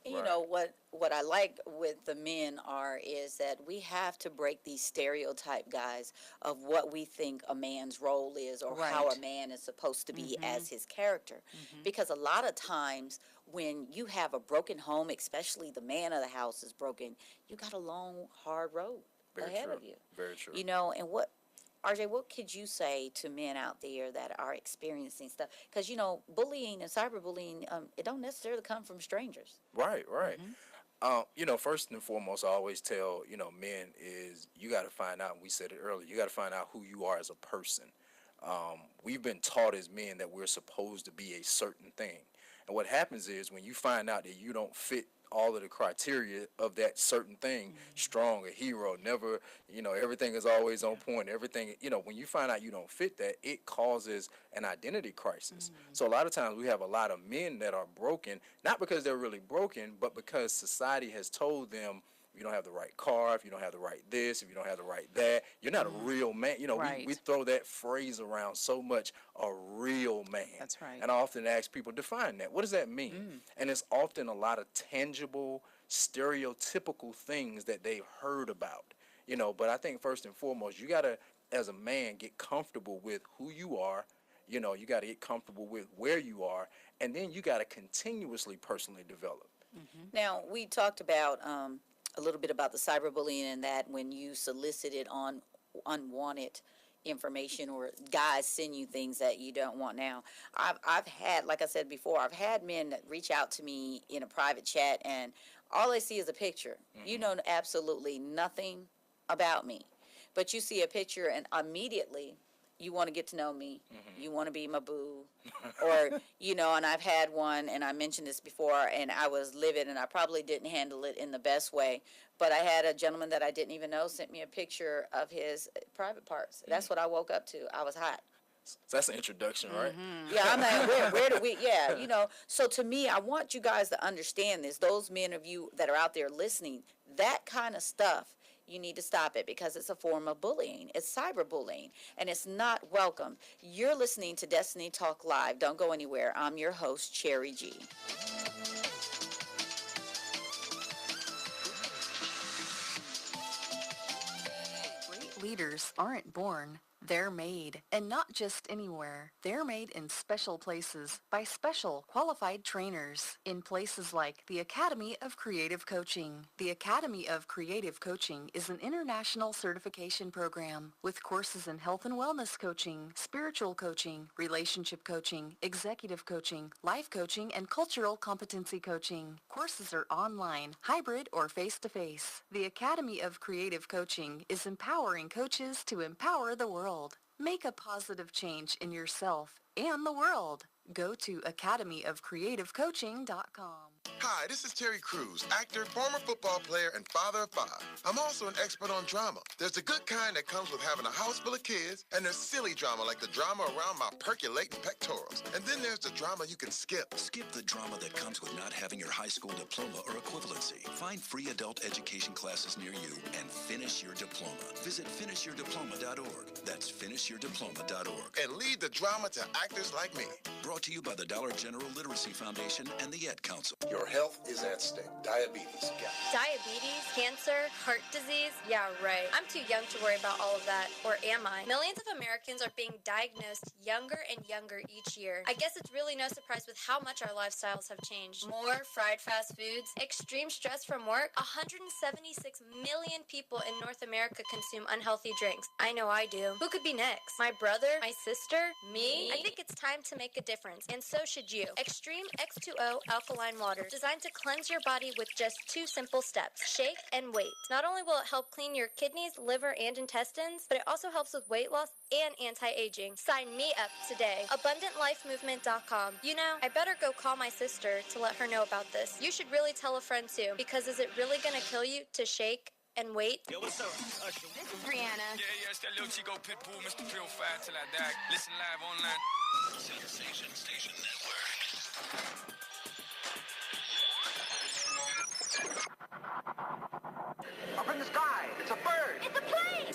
S1: You know what I like with the men is that we have to break these stereotype guys of what we think a man's role is, or how a man is supposed to be as his character. Because a lot of times when you have a broken home, especially the man of the house is broken, you got a long, hard road ahead of you.
S3: Very true.
S1: And RJ, what could you say to men out there that are experiencing stuff? Because, bullying and cyberbullying, it don't necessarily come from strangers.
S3: Right. First and foremost, I always tell, men is you got to find out, and we said it earlier, you got to find out who you are as a person. We've been taught as men that we're supposed to be a certain thing. And what happens is when you find out that you don't fit all of the criteria of that certain thing, strong, a hero, never, everything is always on point, everything, when you find out you don't fit that, it causes an identity crisis. So a lot of times we have a lot of men that are broken, not because they're really broken, but because society has told them, if you don't have the right car, if you don't have the right this, if you don't have the right that, you're not a real man. We throw that phrase around so much, a real man.
S2: That's right.
S3: And I often ask people, define that. What does that mean? And it's often a lot of tangible, stereotypical things that they've heard about. But I think first and foremost, you got to, as a man, get comfortable with who you are. You got to get comfortable with where you are. And then you got to continuously personally develop.
S1: Now, we talked about a little bit about the cyberbullying, and that when you solicited on unwanted information, or guys send you things that you don't want. Now, I've had, like I said before, I've had men that reach out to me in a private chat, and all they see is a picture. You know absolutely nothing about me, but you see a picture, and immediately you want to get to know me. You want to be my boo. Or, and I've had one, and I mentioned this before, and I was livid, and I probably didn't handle it in the best way. But I had a gentleman that I didn't even know sent me a picture of his private parts. That's what I woke up to. I was hot.
S3: So that's an introduction, right?
S1: Yeah, I'm like, where do we, yeah, you know. So to me, I want you guys to understand this. Those men of you that are out there listening, that kind of stuff, you need to stop it because it's a form of bullying. It's cyberbullying, and it's not welcome. You're listening to Destiny Talk Live. Don't go anywhere. I'm your host, Cherry G.
S4: Great leaders aren't born, they're made. And not just anywhere. They're made in special places by special qualified trainers in places like the Academy of Creative Coaching. The Academy of Creative Coaching is an international certification program with courses in health and wellness coaching, spiritual coaching, relationship coaching, executive coaching, life coaching, and cultural competency coaching. Courses are online, hybrid, or face-to-face. The Academy of Creative Coaching is empowering coaches to empower the world. Make a positive change in yourself and the world. Go to academyofcreativecoaching.com.
S7: Hi, this is Terry Crews, actor, former football player, and father of 5. I'm also an expert on drama. There's the good kind that comes with having a house full of kids, and there's silly drama like the drama around my percolating pectorals. And then there's the drama you can skip.
S8: Skip the drama that comes with not having your high school diploma or equivalency. Find free adult education classes near you and finish your diploma. Visit finishyourdiploma.org. That's finishyourdiploma.org.
S7: And lead the drama to actors like me.
S8: Brought to you by the Dollar General Literacy Foundation and the Ed Council.
S21: Your health is at stake. Diabetes.
S22: Diabetes, cancer, heart disease, yeah, right. I'm too young to worry about all of that, or am I? Millions of Americans are being diagnosed younger and younger each year. I guess it's really no surprise with how much our lifestyles have changed. More fried fast foods, extreme stress from work. 176 million people in North America consume unhealthy drinks. I know I do. Who could be next? My brother? My sister? Me? I think it's time to make a difference, and so should you. Extreme X2O alkaline water, designed to cleanse your body with just 2 simple steps. Shake and wait. Not only will it help clean your kidneys, liver, and intestines, but it also helps with weight loss and anti-aging. Sign me up today. AbundantLifeMovement.com. You know, I better go call my sister to let her know about this. You should really tell a friend too, because is it really gonna kill you to shake and wait?
S15: Yo, what's up? Usher.
S22: This is Brianna.
S15: Yeah, it's that little Chico Pitbull, Mr. Drill 5 till I die. Listen live online.
S8: Sensation Station Network.
S6: Up in the sky, it's a bird.
S22: It's a plane.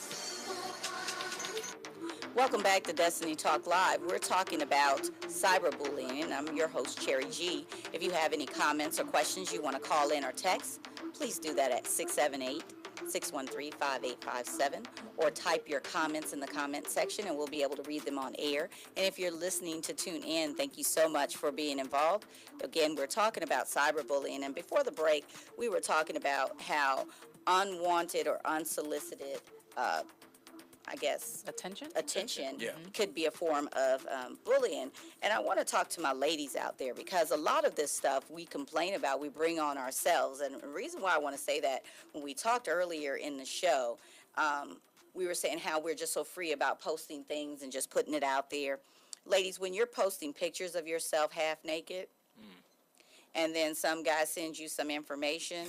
S1: Welcome back to Destiny Talk Live. We're talking about cyberbullying, and I'm your host, Cherry G. If you have any comments or questions you want to call in or text, please do that at 678-613-5857, or type your comments in the comment section, and we'll be able to read them on air. And if you're listening to tune in, thank you so much for being involved. Again, we're talking about cyberbullying, and before the break, we were talking about how unwanted or unsolicited attention
S3: Yeah.
S1: could be a form of bullying. And I want to talk to my ladies out there, because a lot of this stuff we complain about, we bring on ourselves. And the reason why I want to say that, when we talked earlier in the show, we were saying how we're just so free about posting things and just putting it out there. Ladies, when you're posting pictures of yourself half naked, and then some guy sends you some information,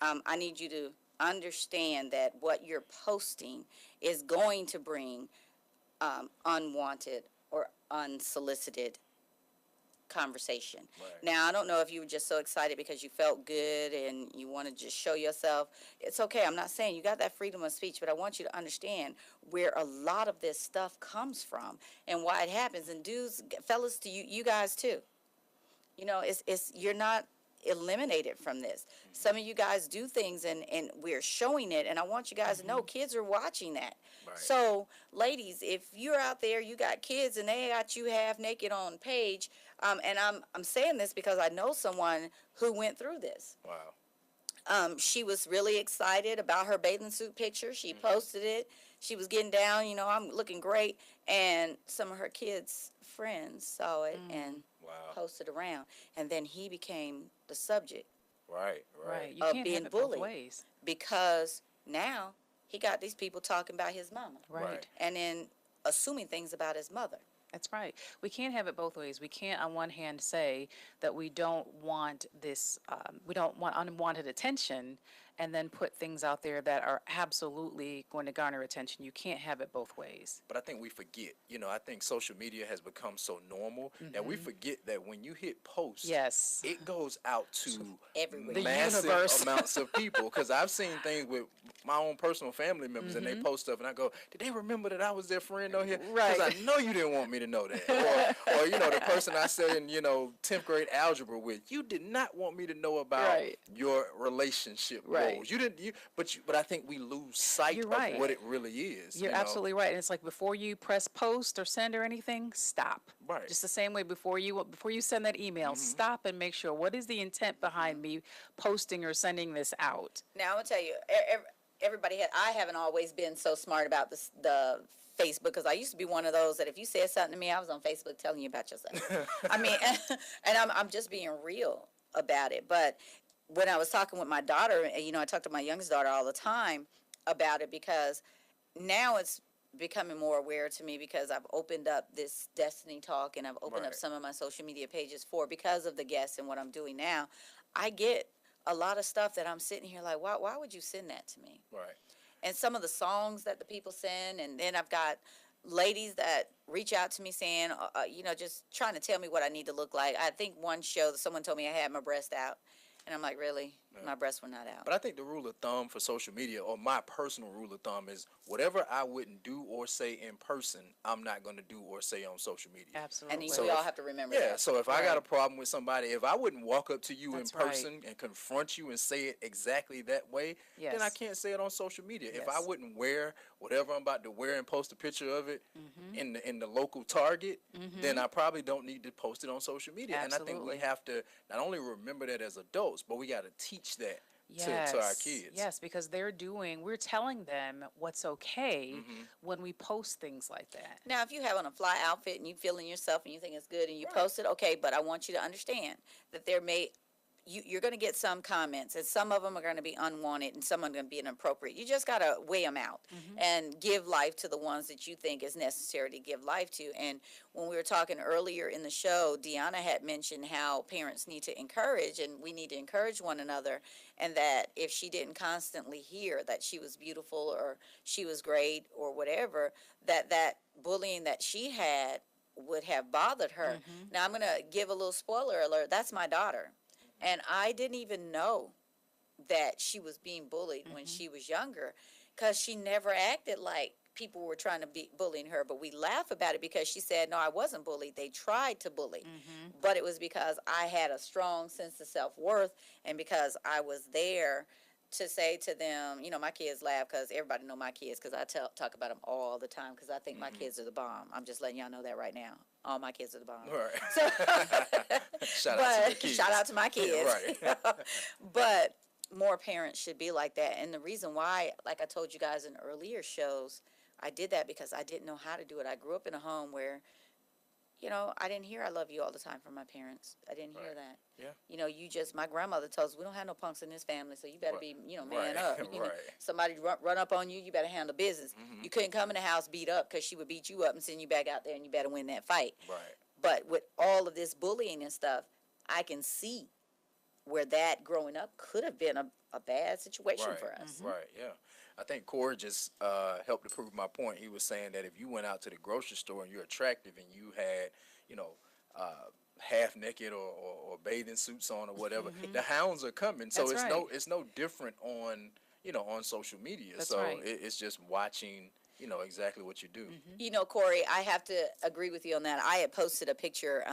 S1: I need you to understand that what you're posting is going to bring unwanted or unsolicited conversation. Now, I don't know if you were just so excited because you felt good and you want to just show yourself. It's okay. I'm not saying you got that freedom of speech, but I want you to understand where a lot of this stuff comes from and why it happens. And dudes, fellas, to you guys too. You know, it's you're not eliminated from this. Some of you guys do things and we're showing it, and I want you guys to know kids are watching that.
S3: Right.
S1: So ladies, if you're out there, you got kids and they got you half naked on page, and I'm saying this because I know someone who went through this.
S3: Wow.
S1: She was really excited about her bathing suit picture. She posted it. She was getting down, you know, I'm looking great, and some of her kids' friends saw it and posted around, and then he became the subject
S3: Right.
S2: You
S1: of
S2: can't
S1: being
S2: have it both
S1: bullied,
S2: ways.
S1: because now he got these people talking about his mama,
S2: Right.
S1: and then assuming things about his mother.
S2: That's right. We can't have it both ways. We can't, on one hand, say that we don't want this, we don't want unwanted attention, and then put things out there that are absolutely going to garner attention. You can't have it both ways.
S3: But I think we forget, I think social media has become so normal that we forget that when you hit post,
S2: yes,
S3: it goes out to
S1: everywhere.
S3: Massive
S2: universe.
S3: amounts of people. Because I've seen things with my own personal family members and they post stuff and I go, did they remember that I was their friend on here?
S2: Right.
S3: Because I know you didn't want me to know that. Or the person I said in, 10th grade algebra with, you did not want me to know about your relationship goals. You didn't, but I think we lose sight of what it really is.
S2: You're absolutely right. And it's like before you press post or send or anything, stop.
S3: Right.
S2: Just the same way before you send that email, stop and make sure what is the intent behind me posting or sending this out.
S1: Now I'm gonna tell you, I haven't always been so smart about the Facebook, because I used to be one of those that if you said something to me, I was on Facebook telling you about yourself. I mean, and I'm just being real about it. But when I was talking with my daughter, I talk to my youngest daughter all the time about it, because now it's becoming more aware to me, because I've opened up this Destiny Talk and I've opened up some of my social media pages because of the guests and what I'm doing now. I get a lot of stuff that I'm sitting here like, why would you send that to me?
S3: Right.
S1: And some of the songs that the people send, and then I've got ladies that reach out to me saying, just trying to tell me what I need to look like. I think one show that someone told me I had my breast out, and I'm like, really? My breasts were not out.
S3: But I think the rule of thumb for social media, or my personal rule of thumb, is whatever I wouldn't do or say in person, I'm not going to do or say on social media.
S2: Absolutely.
S1: And we all have to remember that.
S3: Yeah, so if I got a problem with somebody, if I wouldn't walk up to you in person and confront you and say it exactly that way, then I can't say it on social media. If I wouldn't wear whatever I'm about to wear and post a picture of it in the local Target, then I probably don't need to post it on social media.
S2: Absolutely.
S3: And I think we have to not only remember that as adults, but we got to teach that to our kids.
S2: Yes, because we're telling them what's okay when we post things like that.
S1: Now, if you have on a fly outfit and you feeling yourself and you think it's good and you post it, okay, but I want you to understand that you're going to get some comments, and some of them are going to be unwanted and some are going to be inappropriate. You just got to weigh them out and give life to the ones that you think is necessary to give life to. And when we were talking earlier in the show, Deanna had mentioned how parents need to encourage, and we need to encourage one another, and that if she didn't constantly hear that she was beautiful or she was great or whatever, that bullying that she had would have bothered her. Now, I'm going to give a little spoiler alert. That's my daughter. And I didn't even know that she was being bullied when she was younger, because she never acted like people were trying to be bullying her. But we laugh about it because she said, no, I wasn't bullied. They tried to bully. But it was because I had a strong sense of self-worth, and because I was there to say to them, my kids laugh because everybody know my kids, because I talk about them all the time, because I think my kids are the bomb. I'm just letting y'all know that right now. All my kids are the bomb.
S3: Right.
S1: So, shout out to my kids.
S3: Yeah, right.
S1: But more parents should be like that. And the reason why, like I told you guys in earlier shows, I did that because I didn't know how to do it. I grew up in a home where, I didn't hear I love you all the time from my parents. I didn't hear that.
S3: Yeah.
S1: My grandmother told us, we don't have no punks in this family, so you better be, man
S3: Right.
S1: up.
S3: Right.
S1: Somebody run up on you, you better handle business. You couldn't come in the house beat up, because she would beat you up and send you back out there, and you better win that fight.
S3: Right.
S1: But with all of this bullying and stuff, I can see where that growing up could have been a bad situation for us.
S3: Right, yeah. I think Corey just helped to prove my point. He was saying that if you went out to the grocery store and you're attractive and you had, half naked or bathing suits on or whatever, the hounds are coming. So it's no different on on social media.
S2: That's
S3: so
S2: right.
S3: it's just watching exactly what you do.
S1: Corey, I have to agree with you on that. I had posted a picture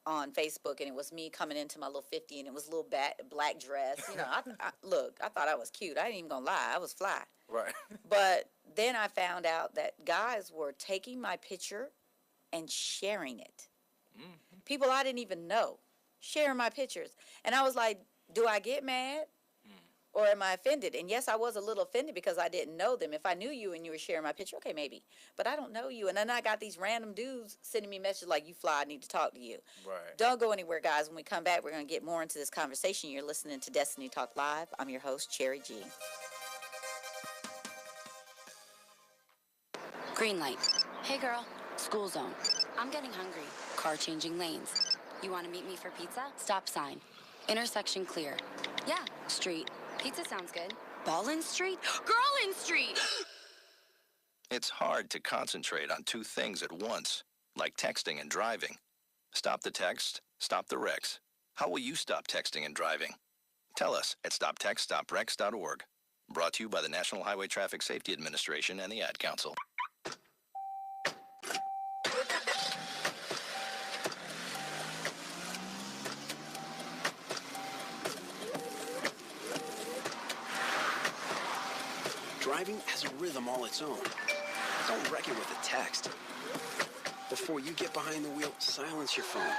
S1: on Facebook, and it was me coming into my little 50, and it was a little black dress. I thought I was cute. I ain't even gonna lie, I was fly.
S3: Right.
S1: But then I found out that guys were taking my picture and sharing it. People I didn't even know sharing my pictures, and I was like, do I get mad? Or am I offended? And yes, I was a little offended because I didn't know them. If I knew you and you were sharing my picture, okay, maybe. But I don't know you. And then I got these random dudes sending me messages like, you fly, I need to talk to you.
S3: Right.
S1: Don't go anywhere, guys. When we come back, we're going to get more into this conversation. You're listening to Destiny Talk Live. I'm your host, Cherry G.
S9: Green light. Hey, girl. School zone. I'm getting hungry. Car changing lanes. You want to meet me for pizza? Stop sign. Intersection clear. Yeah. Street. Pizza sounds good. Ballin Street? Girlin Street!
S11: It's hard to concentrate on two things at once, like texting and driving. Stop the text, stop the wrecks. How will you stop texting and driving? Tell us at stoptextstopwrecks.org. Brought to you by the National Highway Traffic Safety Administration and the Ad Council.
S13: Driving has a rhythm all its own. Don't wreck it with a text. Before you get behind the wheel, silence your phone.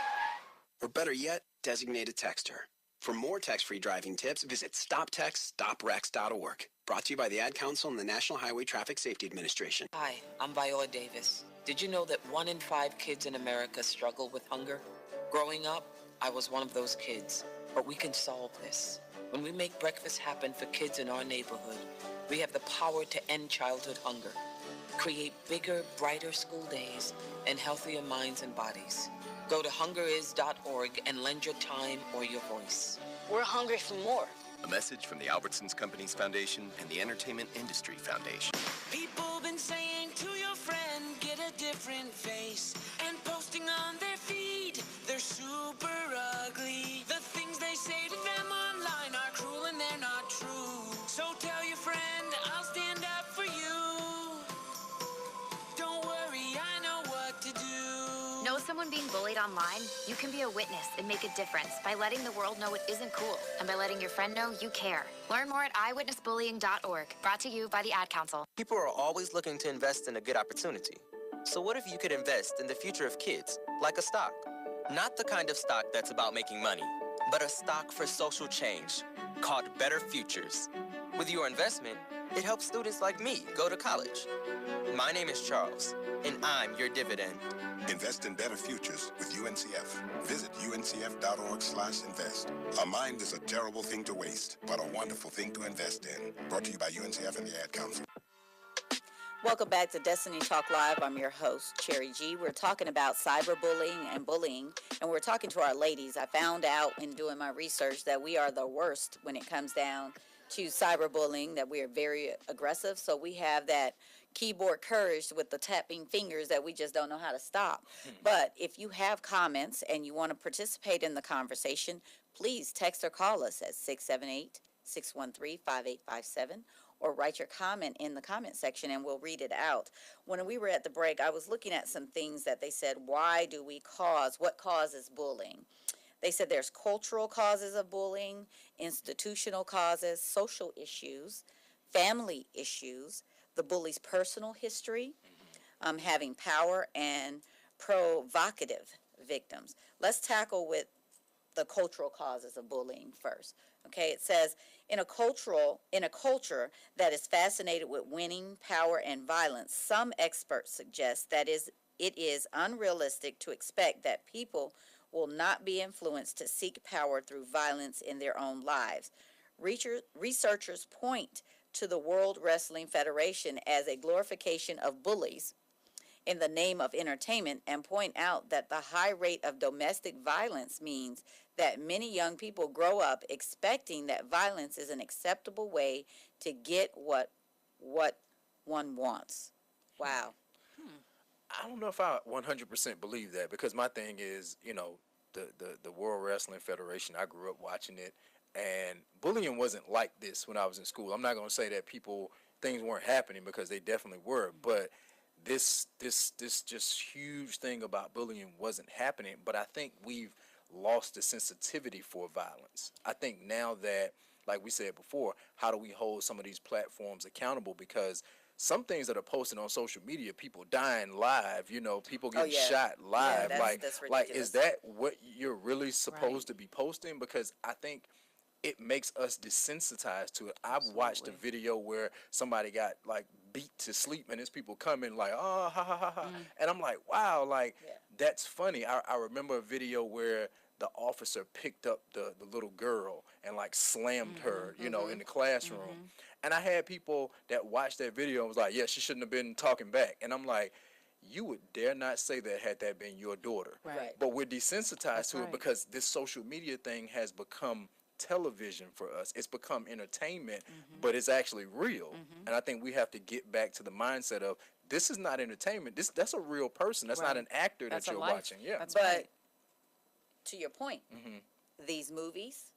S13: Or better yet, designate a texter. For more text-free driving tips, visit stoptextstopwrecks.org. Brought to you by the Ad Council and the National Highway Traffic Safety Administration.
S17: Hi, I'm Viola Davis. Did you know that 1 in 5 kids in America struggle with hunger? Growing up, I was one of those kids. But we can solve this. When we make breakfast happen for kids in our neighborhood, we have the power to end childhood hunger, create bigger, brighter school days, and healthier minds and bodies. Go to hungeris.org and lend your time or your voice.
S9: We're hungry for more.
S24: A message from the Albertsons Companies Foundation and the Entertainment Industry Foundation.
S10: People been saying to your friend, get a different face, and posting on their feed, they're super ugly. The things they say to them online are cruel and they're not true. So tell your friend, I'll stand up for you. Don't worry, I know what to do.
S20: Know someone being bullied online? You can be a witness and make a difference by letting the world know it isn't cool and by letting your friend know you care. Learn more at eyewitnessbullying.org. Brought to you by the Ad Council.
S25: People are always looking to invest in a good opportunity. So what if you could invest in the future of kids, like a stock? Not the kind of stock that's about making money, but a stock for social change called Better Futures. With your investment, it helps students like me go to college. My name is Charles, and I'm your dividend.
S7: Invest in better futures with UNCF. Visit uncf.org/invest. A mind is a terrible thing to waste, but a wonderful thing to invest in. Brought to you by UNCF and the Ad Council.
S1: Welcome back to Destiny Talk Live. I'm your host, Cherry G. We're talking about cyberbullying and bullying, and we're talking to our ladies. I found out in doing my research that we are the worst when it comes down to cyberbullying, that we are very aggressive. So we have that keyboard courage with the tapping fingers that we just don't know how to stop. But if you have comments and you want to participate in the conversation, please text or call us at 678-613-5857 or write your comment in the comment section and we'll read it out. When we were at the break, I was looking at some things that they said, what causes bullying? They said there's cultural causes of bullying, institutional causes, social issues, family issues, the bully's personal history, having power, and provocative victims. Let's tackle with the cultural causes of bullying first. Okay, it says, in a culture that is fascinated with winning, power, and violence, some experts suggest that it is unrealistic to expect that people will not be influenced to seek power through violence in their own lives. Researchers point to the World Wrestling Federation as a glorification of bullies in the name of entertainment and point out that the high rate of domestic violence means that many young people grow up expecting that violence is an acceptable way to get what one wants. Wow.
S3: I don't know if I 100% believe that, because my thing is, the World Wrestling Federation, I grew up watching it, and bullying wasn't like this when I was in school. I'm not going to say that things weren't happening, because they definitely were, but this just huge thing about bullying wasn't happening. But I think we've lost the sensitivity for violence. I think now that, like we said before, how do we hold some of these platforms accountable? Because some things that are posted on social media, people dying live, people getting shot live.
S1: Yeah, that's
S3: like, is that what you're really supposed to be posting? Because I think it makes us desensitized to it. I've watched a video where somebody got beat to sleep, and there's people coming oh, ha ha ha ha, and I'm like, wow, that's funny. I remember a video where the officer picked up the little girl and slammed her, in the classroom. And I had people that watched that video and was like, yeah, she shouldn't have been talking back. And I'm like, you would dare not say that had that been your daughter.
S1: Right.
S3: But we're desensitized to it because this social media thing has become television for us. It's become entertainment, but it's actually real. And I think we have to get back to the mindset of this is not entertainment. That's a real person. That's not an actor
S2: That's
S3: that
S2: a
S3: you're
S2: life.
S3: watching. Yeah.
S1: But to your point, these movies,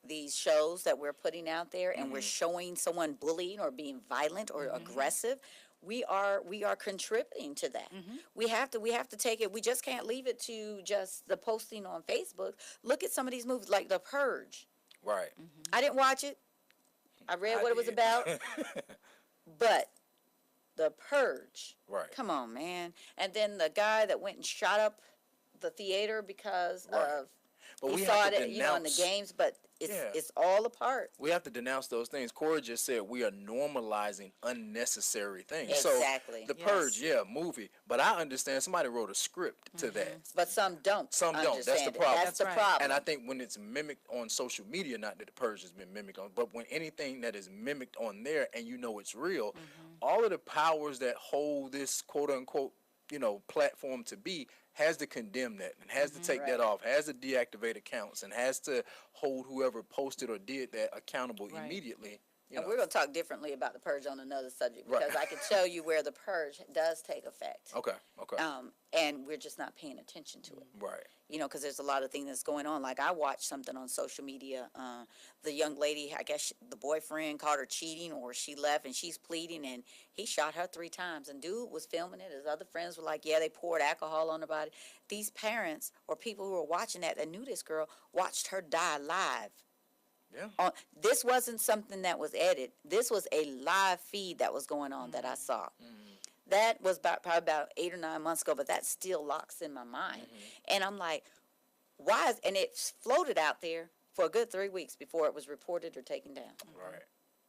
S1: these shows that we're putting out there, and we're showing someone bullying or being violent or aggressive, we are contributing to that. We have to take it. We just can't leave it to just the posting on Facebook. Look at some of these movies like The Purge.
S3: Right.
S1: I didn't watch it. I read what it was about. But The Purge.
S3: Right.
S1: Come on, man. And then the guy that went and shot up the theater because of
S3: But we
S1: he
S3: have
S1: saw
S3: to
S1: it, you know, in the
S3: denounce-
S1: games, but it's all a part.
S3: We have to denounce those things. Corey just said we are normalizing unnecessary things.
S1: Exactly.
S3: So The Purge, movie. But I understand somebody wrote a script to that.
S1: But some don't.
S3: Some don't. That's the
S1: understand it.
S3: problem.
S1: That's the problem.
S3: And I think when it's mimicked on social media, not that The Purge has been mimicked on, but when anything that is mimicked on there and you know it's real, all of the powers that hold this quote unquote, platform to be has to condemn that and has to take that off, has to deactivate accounts, and has to hold whoever posted or did that accountable immediately.
S1: And we're going to talk differently about The Purge on another subject because I can tell you where The Purge does take effect.
S3: Okay.
S1: And we're just not paying attention to it.
S3: Right.
S1: Because there's a lot of things that's going on. Like I watched something on social media. The young lady, I guess the boyfriend caught her cheating or she left and she's pleading and he shot her 3 times. And dude was filming it. His other friends were like, yeah, they poured alcohol on her body. These parents or people who were watching that knew this girl watched her die live.
S3: Yeah.
S1: This wasn't something that was edited. This was a live feed that was going on that I saw. That was probably about 8 or 9 months ago, but that still locks in my mind. And I'm like, why? And it floated out there for a good 3 weeks before it was reported or taken down.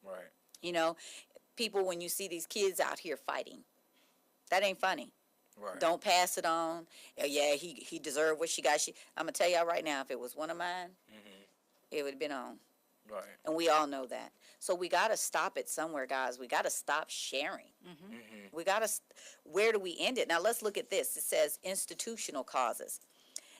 S3: Right.
S1: People, when you see these kids out here fighting, that ain't funny.
S3: Right.
S1: Don't pass it on. Yeah, he deserved what she got. I'm going to tell y'all right now, if it was one of mine, it would have been on.
S3: Right.
S1: And we all know that. So we got to stop it somewhere, guys. We got to stop sharing. We got to, where do we end it? Now let's look at this. It says institutional causes.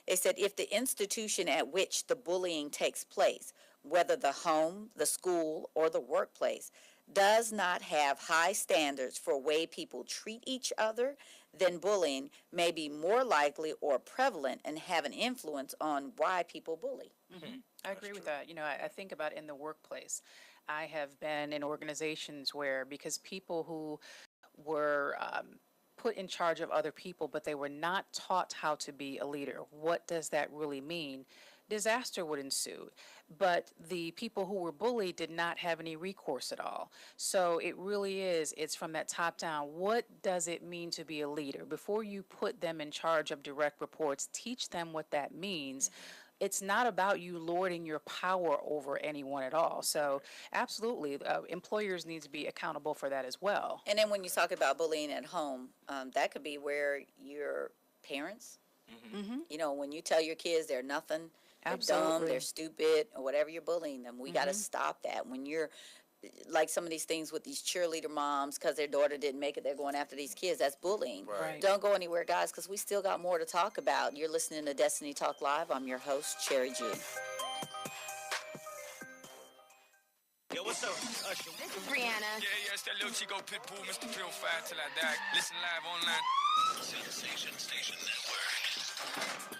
S1: It said if the institution at which the bullying takes place, whether the home, the school, or the workplace, does not have high standards for way people treat each other, then bullying may be more likely or prevalent and have an influence on why people bully.
S2: I agree with that. I think about in the workplace. I have been in organizations where because people who were put in charge of other people, but they were not taught how to be a leader. What does that really mean? Disaster would ensue. But the people who were bullied did not have any recourse at all. So it really is, it's from that top down. What does it mean to be a leader? Before you put them in charge of direct reports, teach them what that means. It's not about you lording your power over anyone at all. So absolutely, employers need to be accountable for that as well.
S1: And then when you talk about bullying at home, that could be where your parents, when you tell your kids they're nothing, they're dumb, they're stupid, or whatever you're bullying them, we got to stop that. When you're like some of these things with these cheerleader moms because their daughter didn't make it, they're going after these kids. That's bullying.
S3: Right.
S1: Don't go anywhere, guys, because we still got more to talk about. You're listening to Destiny Talk Live. I'm your host, Cherry G.
S15: Yo, what's up, Usher?
S20: This is Brianna.
S15: Yeah, it's that little Chico Pitbull, Mr. Pill 5 till I die. Listen live online. Sensation Station Network.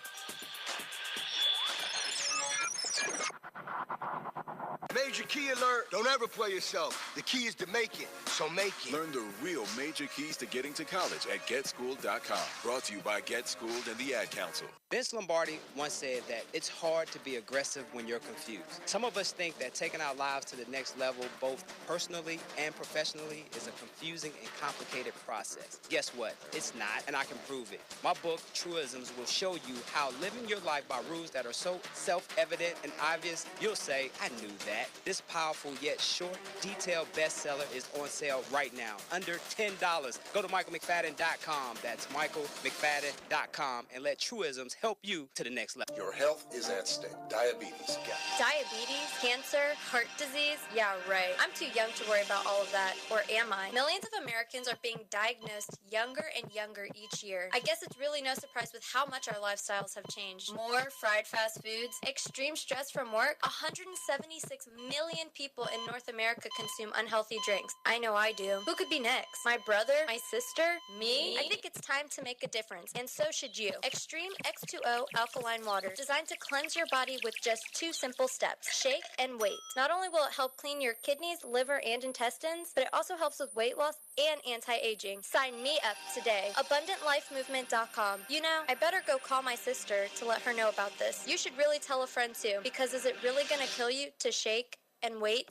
S6: Major key alert. Don't ever play yourself. The key is to make it, so make it.
S12: Learn the real major keys to getting to college at GetSchooled.com. Brought to you by Get Schooled and the Ad Council.
S14: Vince Lombardi once said that it's hard to be aggressive when you're confused. Some of us think that taking our lives to the next level, both personally and professionally, is a confusing and complicated process. Guess what? It's not, and I can prove it. My book, Truisms, will show you how living your life by rules that are so self-evident and obvious, you'll say, I knew that. that this powerful yet short, detailed bestseller is on sale right now, under $10. Go to michaelmcfadden.com. That's michaelmcfadden.com, and let truisms help you to the next level.
S21: Your health is at stake. Diabetes.
S22: Diabetes, cancer, heart disease? Yeah, right. I'm too young to worry about all of that. Or am I? Millions of Americans are being diagnosed younger and younger each year. I guess it's really no surprise with how much our lifestyles have changed. More fried fast foods, extreme stress from work. 176 million people in North America consume unhealthy drinks. I know I do. Who could be next? My brother? My sister? Me? I think it's time to make a difference, and so should you. Extreme X2O alkaline water, designed to cleanse your body with just 2 simple steps. Shake and wait. Not only will it help clean your kidneys, liver, and intestines, but it also helps with weight loss and anti-aging. Sign me up today. AbundantLifeMovement.com. You know, I better go call my sister to let her know about this. You should really tell a friend too, because is it really gonna kill you to shake and wait?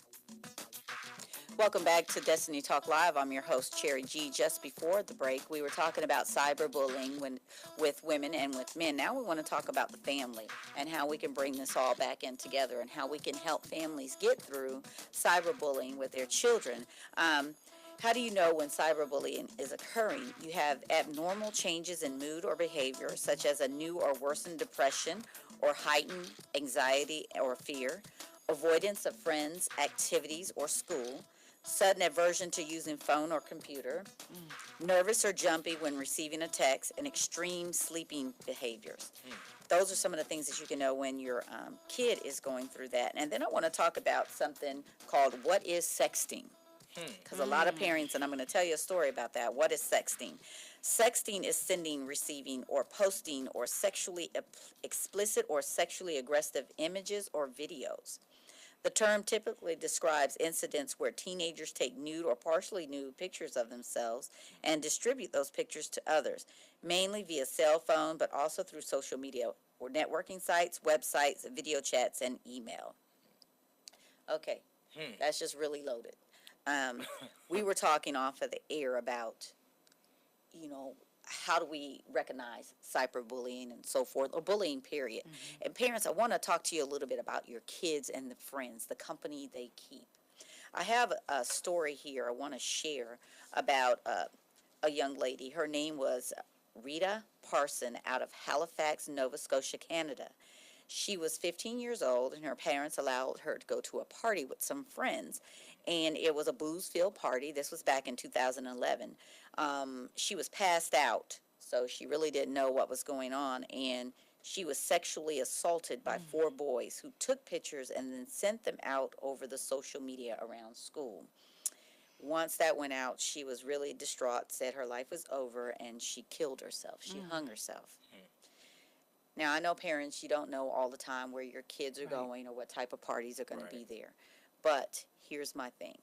S1: Welcome back to Destiny Talk Live. I'm your host, Cherry G. Just before the break, we were talking about cyberbullying with women and with men. Now we want to talk about the family and how we can bring this all back in together and how we can help families get through cyberbullying with their children. How do you know when cyberbullying is occurring? You have abnormal changes in mood or behavior, such as a new or worsened depression or heightened anxiety or fear, avoidance of friends, activities, or school, sudden aversion to using phone or computer, nervous or jumpy when receiving a text, and extreme sleeping behaviors. Those are some of the things that you can know when your kid is going through that. And then I want to talk about something called what is sexting. Because a lot of parents, and I'm going to tell you a story about that. What is sexting? Sexting is sending, receiving, or posting or sexually explicit or sexually aggressive images or videos. The term typically describes incidents where teenagers take nude or partially nude pictures of themselves and distribute those pictures to others, mainly via cell phone, but also through social media or networking sites, websites, video chats, and email. Okay, that's just really loaded. We were talking off of the air about, how do we recognize cyberbullying and so forth, or bullying, period. And parents, I want to talk to you a little bit about your kids and the friends, the company they keep. I have a story here I want to share about a young lady. Her name was Rita Parson out of Halifax, Nova Scotia, Canada. She was 15 years old, and her parents allowed her to go to a party with some friends. And it was a booze-filled party. This was back in 2011. She was passed out, so she really didn't know what was going on. And she was sexually assaulted by 4 boys who took pictures and then sent them out over the social media around school. Once that went out, she was really distraught, said her life was over, and she killed herself. She hung herself. Now, I know parents, you don't know all the time where your kids are going or what type of parties are going to be there. But here's my thing.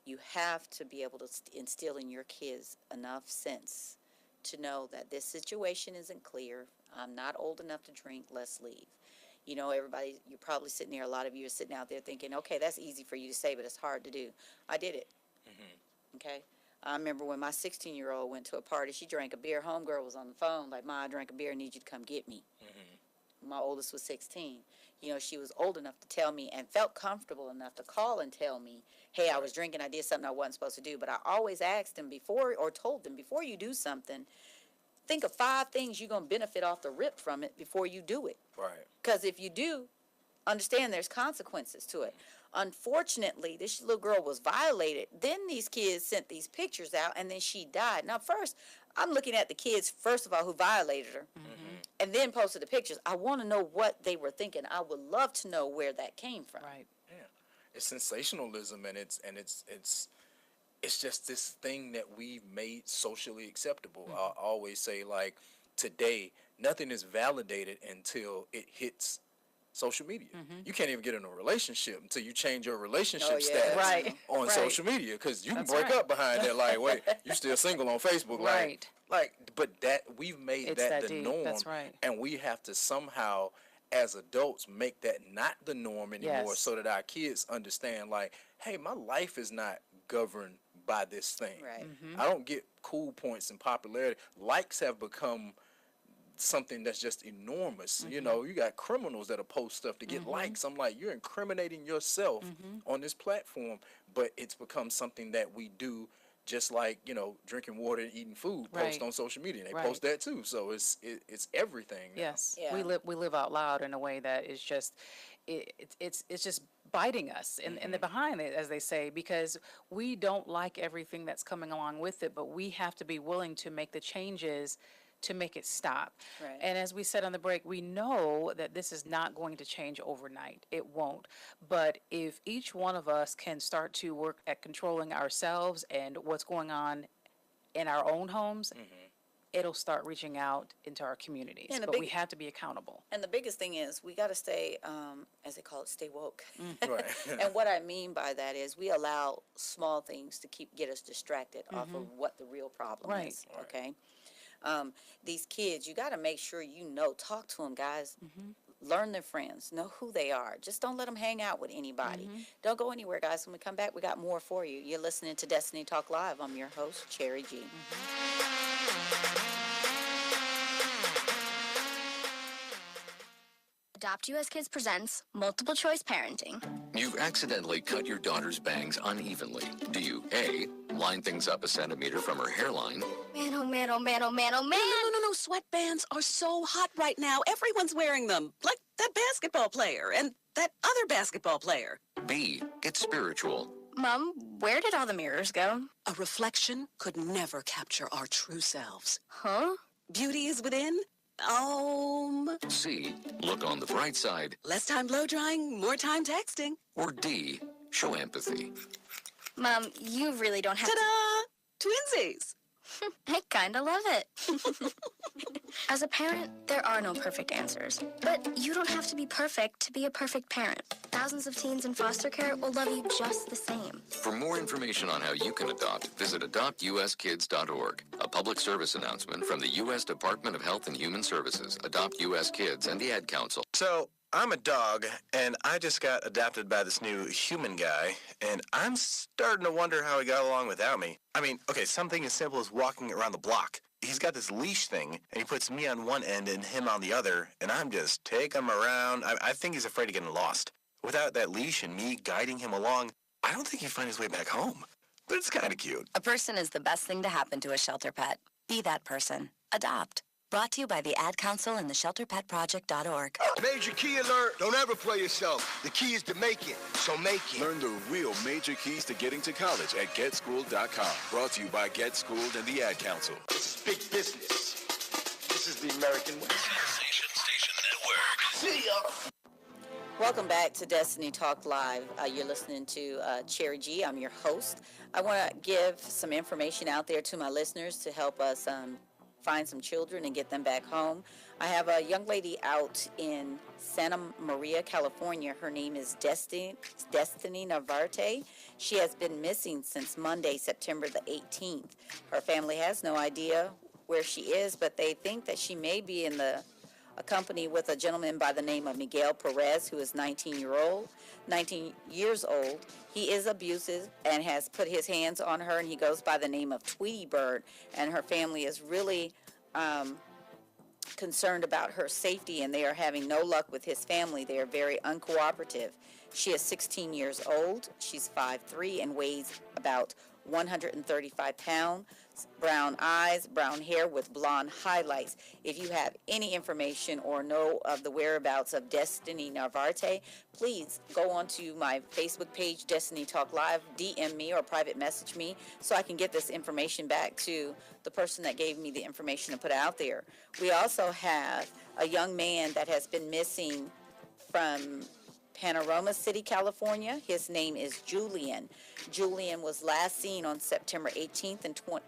S1: You have to be able to instill in your kids enough sense to know that this situation isn't clear. I'm not old enough to drink. Let's leave. You know, everybody, you're probably sitting there, a lot of you are sitting out there thinking, okay, that's easy for you to say, but it's hard to do. I did it. Okay? I remember when my 16-year-old went to a party, she drank a beer. Homegirl was on the phone, like, Ma, I drank a beer, I need you to come get me. My oldest was 16. You know, she was old enough to tell me and felt comfortable enough to call and tell me, hey, I was drinking, I did something I wasn't supposed to do. But I always asked them before, or told them, before you do something, think of 5 things you're going to benefit off the rip from it before you do it.
S3: Right.
S1: Because if you do, understand there's consequences to it. Unfortunately, this little girl was violated. Then these kids sent these pictures out, and then she died. Now, first, I'm looking at the kids, first of all, who violated her, and then posted the pictures. I want to know what they were thinking. I would love to know where that came from.
S2: Right.
S3: Yeah. It's sensationalism, and it's just this thing that we've made socially acceptable. I always say, like, today, nothing is validated until it hits social media. You can't even get in a relationship until you change your relationship stats on social media, because you can break up behind that. Like, wait, you still single on Facebook? Like, but that we've made that the norm.
S2: That's right.
S3: And we have to somehow, as adults, make that not the norm anymore, so that our kids understand, like, hey, my life is not governed by this thing.
S1: Right.
S3: I don't get cool points and popularity. Likes have become something that's just enormous. You know, you got criminals that'll post stuff to get likes. I'm like, you're incriminating yourself on this platform, but it's become something that we do. Just like, you know, drinking water and eating food, post on social media. And they post that too. So it's everything now.
S2: Yes, we live out loud in a way that is just it's just biting us in the behind, as they say, because we don't like everything that's coming along with it, but we have to be willing to make the changes to make it stop.
S1: Right.
S2: And as we said on the break, we know that this is not going to change overnight. It won't. But if each one of us can start to work at controlling ourselves and what's going on in our own homes, it'll start reaching out into our communities.
S1: Yeah,
S2: but we have to be accountable.
S1: And the biggest thing is we got to stay, as they call it, stay woke.
S3: Right.
S1: And what I mean by that is we allow small things to get us distracted off of what the real problem is. Okay. These kids, you got to make sure talk to them, guys. Learn their friends, know who they are. Just don't let them hang out with anybody. Don't go anywhere, guys. When we come back, we got more for you. You're listening to Destiny Talk Live. I'm your host, Cherry G.
S5: Adopt US Kids presents Multiple Choice Parenting.
S16: You've accidentally cut your daughter's bangs unevenly. Do you A, line things up a centimeter from her hairline?
S5: Man, oh man, oh man, oh man, oh man.
S18: No. Sweatbands are so hot right now. Everyone's wearing them. Like that basketball player and that other basketball player.
S16: B, get spiritual.
S5: Mom, where did all the mirrors go?
S18: A reflection could never capture our true selves.
S5: Huh?
S18: Beauty is within.
S16: C, look on the bright side.
S18: Less time blow drying, more time texting.
S16: Or D, show empathy.
S5: Mom, you really don't have
S18: Ta-da! Twinsies!
S5: I kinda love it. As a parent, there are no perfect answers. But you don't have to be perfect to be a perfect parent. Thousands of teens in foster care will love you just the same.
S16: For more information on how you can adopt, visit adoptuskids.org. A public service announcement from the U.S. Department of Health and Human Services, Adopt U.S. Kids, and the Ad Council.
S19: So, I'm a dog, and I just got adopted by this new human guy, and I'm starting to wonder how he got along without me. I mean, okay, something as simple as walking around the block. He's got this leash thing, and he puts me on one end and him on the other, and I'm just taking him around. I think he's afraid of getting lost. Without that leash and me guiding him along, I don't think he'd find his way back home. But it's kind of cute.
S23: A person is the best thing to happen to a shelter pet. Be that person. Adopt. Brought to you by the Ad Council and the ShelterPetProject.org.
S21: Major key alert. Don't ever play yourself. The key is to make it, so make it.
S12: Learn the real major keys to getting to college at GetSchooled.com. Brought to you by Get Schooled and the Ad Council.
S21: This is big business. This is the American way.
S8: Station Network.
S21: See ya.
S1: Welcome back to Destiny Talk Live. You're listening to Cherry G. I'm your host. I want to give some information out there to my listeners to help us find some children and get them back home. I have a young lady out in Santa Maria, California. Her name is Destiny Narvarte. She has been missing since Monday, September the 18th. Her family has no idea where she is, but they think that she may be in a company with a gentleman by the name of Miguel Perez, who is 19 years old. He is abusive and has put his hands on her, and he goes by the name of Tweety Bird, and her family is really concerned about her safety, and they are having no luck with his family. They are very uncooperative. She is 16 years old. She's 5'3" and weighs about 135 pounds. Brown eyes, brown hair with blonde highlights. If you have any information or know of the whereabouts of Destiny Narvarte, please go onto my Facebook page, Destiny Talk Live, DM me or private message me so I can get this information back to the person that gave me the information to put out there. We also have a young man that has been missing from Panorama City, California. His name is Julian. Julian was last seen on September 18th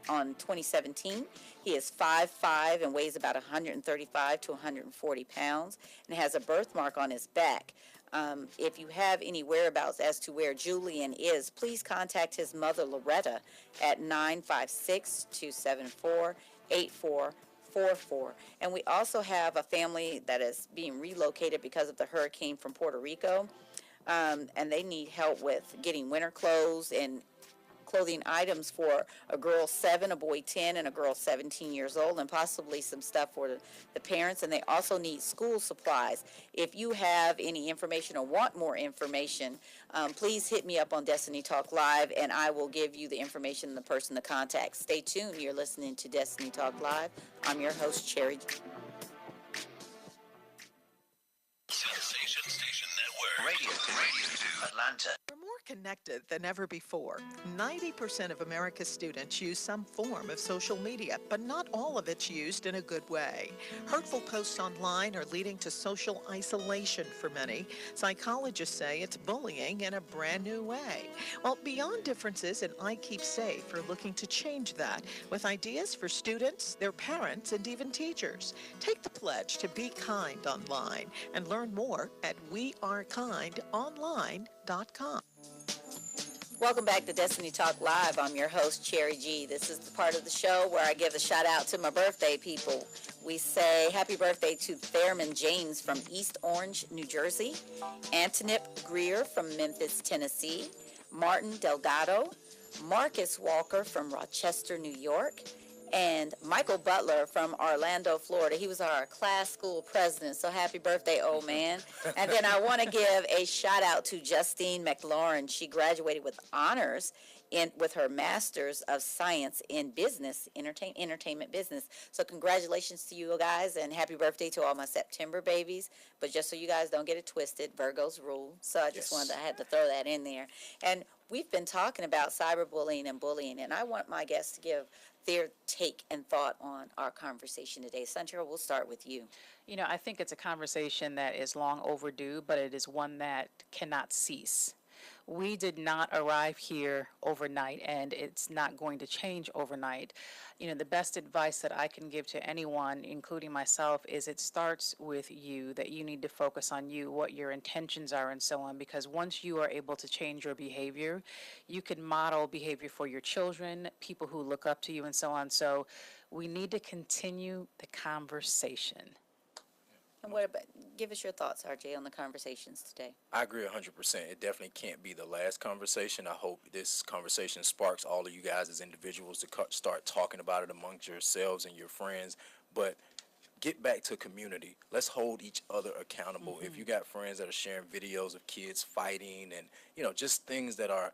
S1: on 2017. He is 5'5" and weighs about 135 to 140 pounds and has a birthmark on his back. If you have any whereabouts as to where Julian is, please contact his mother, Loretta, at 956-274-8444. And we also have a family that is being relocated because of the hurricane from Puerto Rico, and they need help with getting winter clothes and clothing items for a girl 7, a boy 10, and a girl 17 years old, and possibly some stuff for the parents. And they also need school supplies. If you have any information or want more information, please hit me up on Destiny Talk Live, and I will give you the information and the person to contact. Stay tuned. You're listening to Destiny Talk Live. I'm your host, Cherry.
S8: Sensation Station Network. Radio to Atlanta.
S4: We're more connected than ever before. 90% of America's students use some form of social media, but not all of it's used in a good way. Hurtful posts online are leading to social isolation for many. Psychologists say it's bullying in a brand new way. Well, Beyond Differences and I Keep Safe are looking to change that with ideas for students, their parents, and even teachers. Take the pledge to be kind online and learn more at wearekindonline.com.
S1: Welcome back to Destiny Talk Live. I'm your host, Cherry G. This is the part of the show where I give a shout out to my birthday people. We say happy birthday to Thurman James from East Orange, New Jersey, Antonip Greer from Memphis, Tennessee, Martin Delgado, Marcus Walker from Rochester, New York, and Michael Butler from Orlando, Florida. He was our class school president, so happy birthday, old man. And then I want to give a shout out to Justine McLaurin. She graduated with honors with her Master's of Science in Business, Entertainment Business. So congratulations to you guys, and happy birthday to all my September babies. But just so you guys don't get it twisted, Virgos rule. So I just I had to throw that in there. And we've been talking about cyberbullying and bullying, and I want my guests to give their take and thought on our conversation today. Sanchira, we'll start with you.
S2: You know, I think it's a conversation that is long overdue, but it is one that cannot cease. We did not arrive here overnight, and it's not going to change overnight. You know, the best advice that I can give to anyone, including myself, is it starts with you, that you need to focus on you, what your intentions are, and so on, because once you are able to change your behavior, you can model behavior for your children, people who look up to you, and so on. So we need to continue the conversation.
S1: And what about, give us your thoughts, RJ, on the conversations today.
S3: I agree 100%. It definitely can't be the last conversation. I hope this conversation sparks all of you guys as individuals to start talking about it amongst yourselves and your friends. But get back to community. Let's hold each other accountable. If you got friends that are sharing videos of kids fighting and, you know, just things that are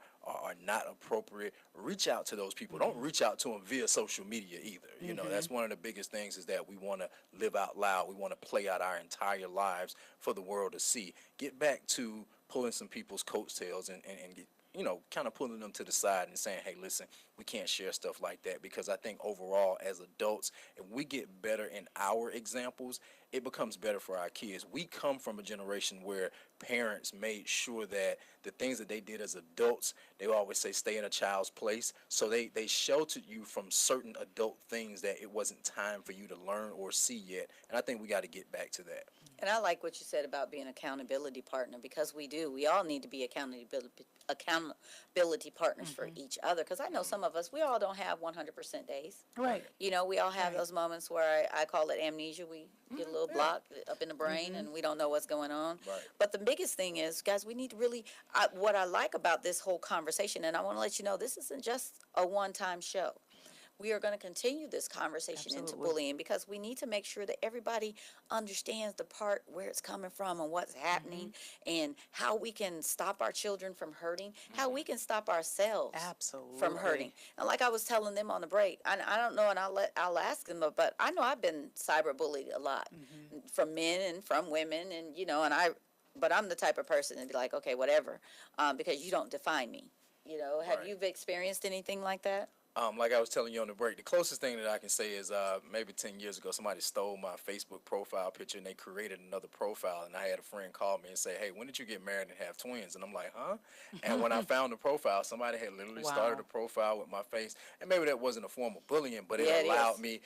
S3: not appropriate, reach out to those people. Don't reach out to them via social media either. You know, that's one of the biggest things, is that we want to live out loud. We want to play out our entire lives for the world to see. Get back to pulling some people's coattails and get, you know, kind of pulling them to the side and saying, hey, listen, we can't share stuff like that. Because I think overall, as adults, if we get better in our examples, it becomes better for our kids. We come from a generation where parents made sure that the things that they did as adults, they always say stay in a child's place. So they sheltered you from certain adult things that it wasn't time for you to learn or see yet. And I think we got to get back to that.
S1: And I like what you said about being an accountability partner, because we do. We all need to be accountability partners for each other. Because I know some of us, we all don't have 100% days.
S2: Right.
S1: You know, we all have those moments where I call it amnesia. We get a little block up in the brain and we don't know what's going on.
S3: Right.
S1: But the biggest thing is, guys, we need to really, what I like about this whole conversation, and I want to let you know, this isn't just a one-time show. We are going to continue this conversation into bullying, because we need to make sure that everybody understands the part where it's coming from and what's happening, and how we can stop our children from hurting, how we can stop ourselves from hurting. And like I was telling them on the break, I don't know, and I'll ask them, but I know I've been cyberbullied a lot from men and from women, and you know, but I'm the type of person to be like, okay, whatever, because you don't define me. You know, have you experienced anything like that?
S3: Like I was telling you on the break, the closest thing that I can say is maybe 10 years ago, somebody stole my Facebook profile picture and they created another profile. And I had a friend call me and say, hey, when did you get married and have twins? And I'm like, huh? And when I found the profile, somebody had literally started a profile with my face. And maybe that wasn't a form of bullying, but it allowed me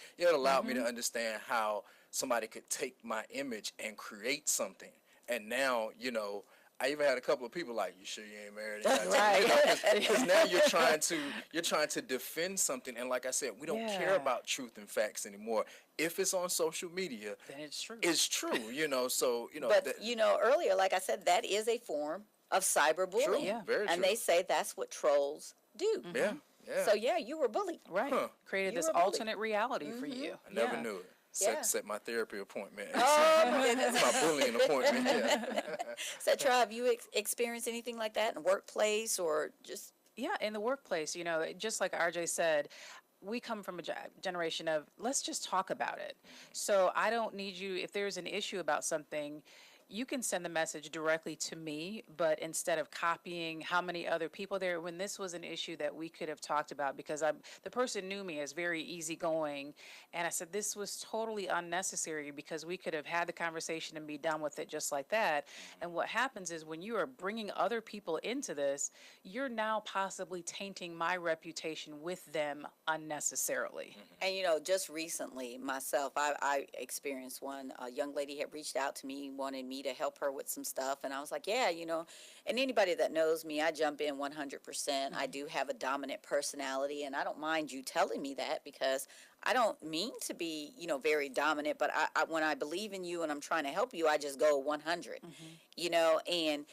S3: to understand how somebody could take my image and create something. And now, you know, I even had a couple of people like, "You sure you ain't married?" Because now you're trying to defend something, and like I said, we don't care about truth and facts anymore. If it's on social media,
S2: then it's true.
S3: It's true, you know. So you know.
S1: But you know, earlier, like I said, that is a form of cyberbullying.
S3: True, yeah. Very
S1: and
S3: true.
S1: they say that's what trolls do.
S3: Yeah, yeah.
S1: So yeah, you were bullied.
S2: Right.
S3: Huh.
S2: Created
S1: You
S2: this
S1: were bullied.
S2: alternate reality for you.
S3: I never
S2: Yeah.
S3: knew it.
S1: Yeah.
S3: Set my therapy appointment.
S1: Oh, my goodness.
S3: My bullying appointment. Yeah.
S1: So, Troy, have you experienced anything like that in the workplace or just?
S2: Yeah, in the workplace, you know, just like RJ said, we come from a generation of let's just talk about it. So I don't need you, if there's an issue about something, you can send the message directly to me, but instead of copying how many other people there, when this was an issue that we could have talked about, because the person knew me as very easygoing, and I said this was totally unnecessary because we could have had the conversation and be done with it just like that. And what happens is when you are bringing other people into this, you're now possibly tainting my reputation with them unnecessarily.
S1: And you know, just recently myself, I experienced one. A young lady had reached out to me, wanted me to help her with some stuff, and I was like, yeah, you know. And anybody that knows me, I jump in 100%. I do have a dominant personality, and I don't mind you telling me that because I don't mean to be, you know, very dominant. But when I believe in you and I'm trying to help you, I just go 100. You know, and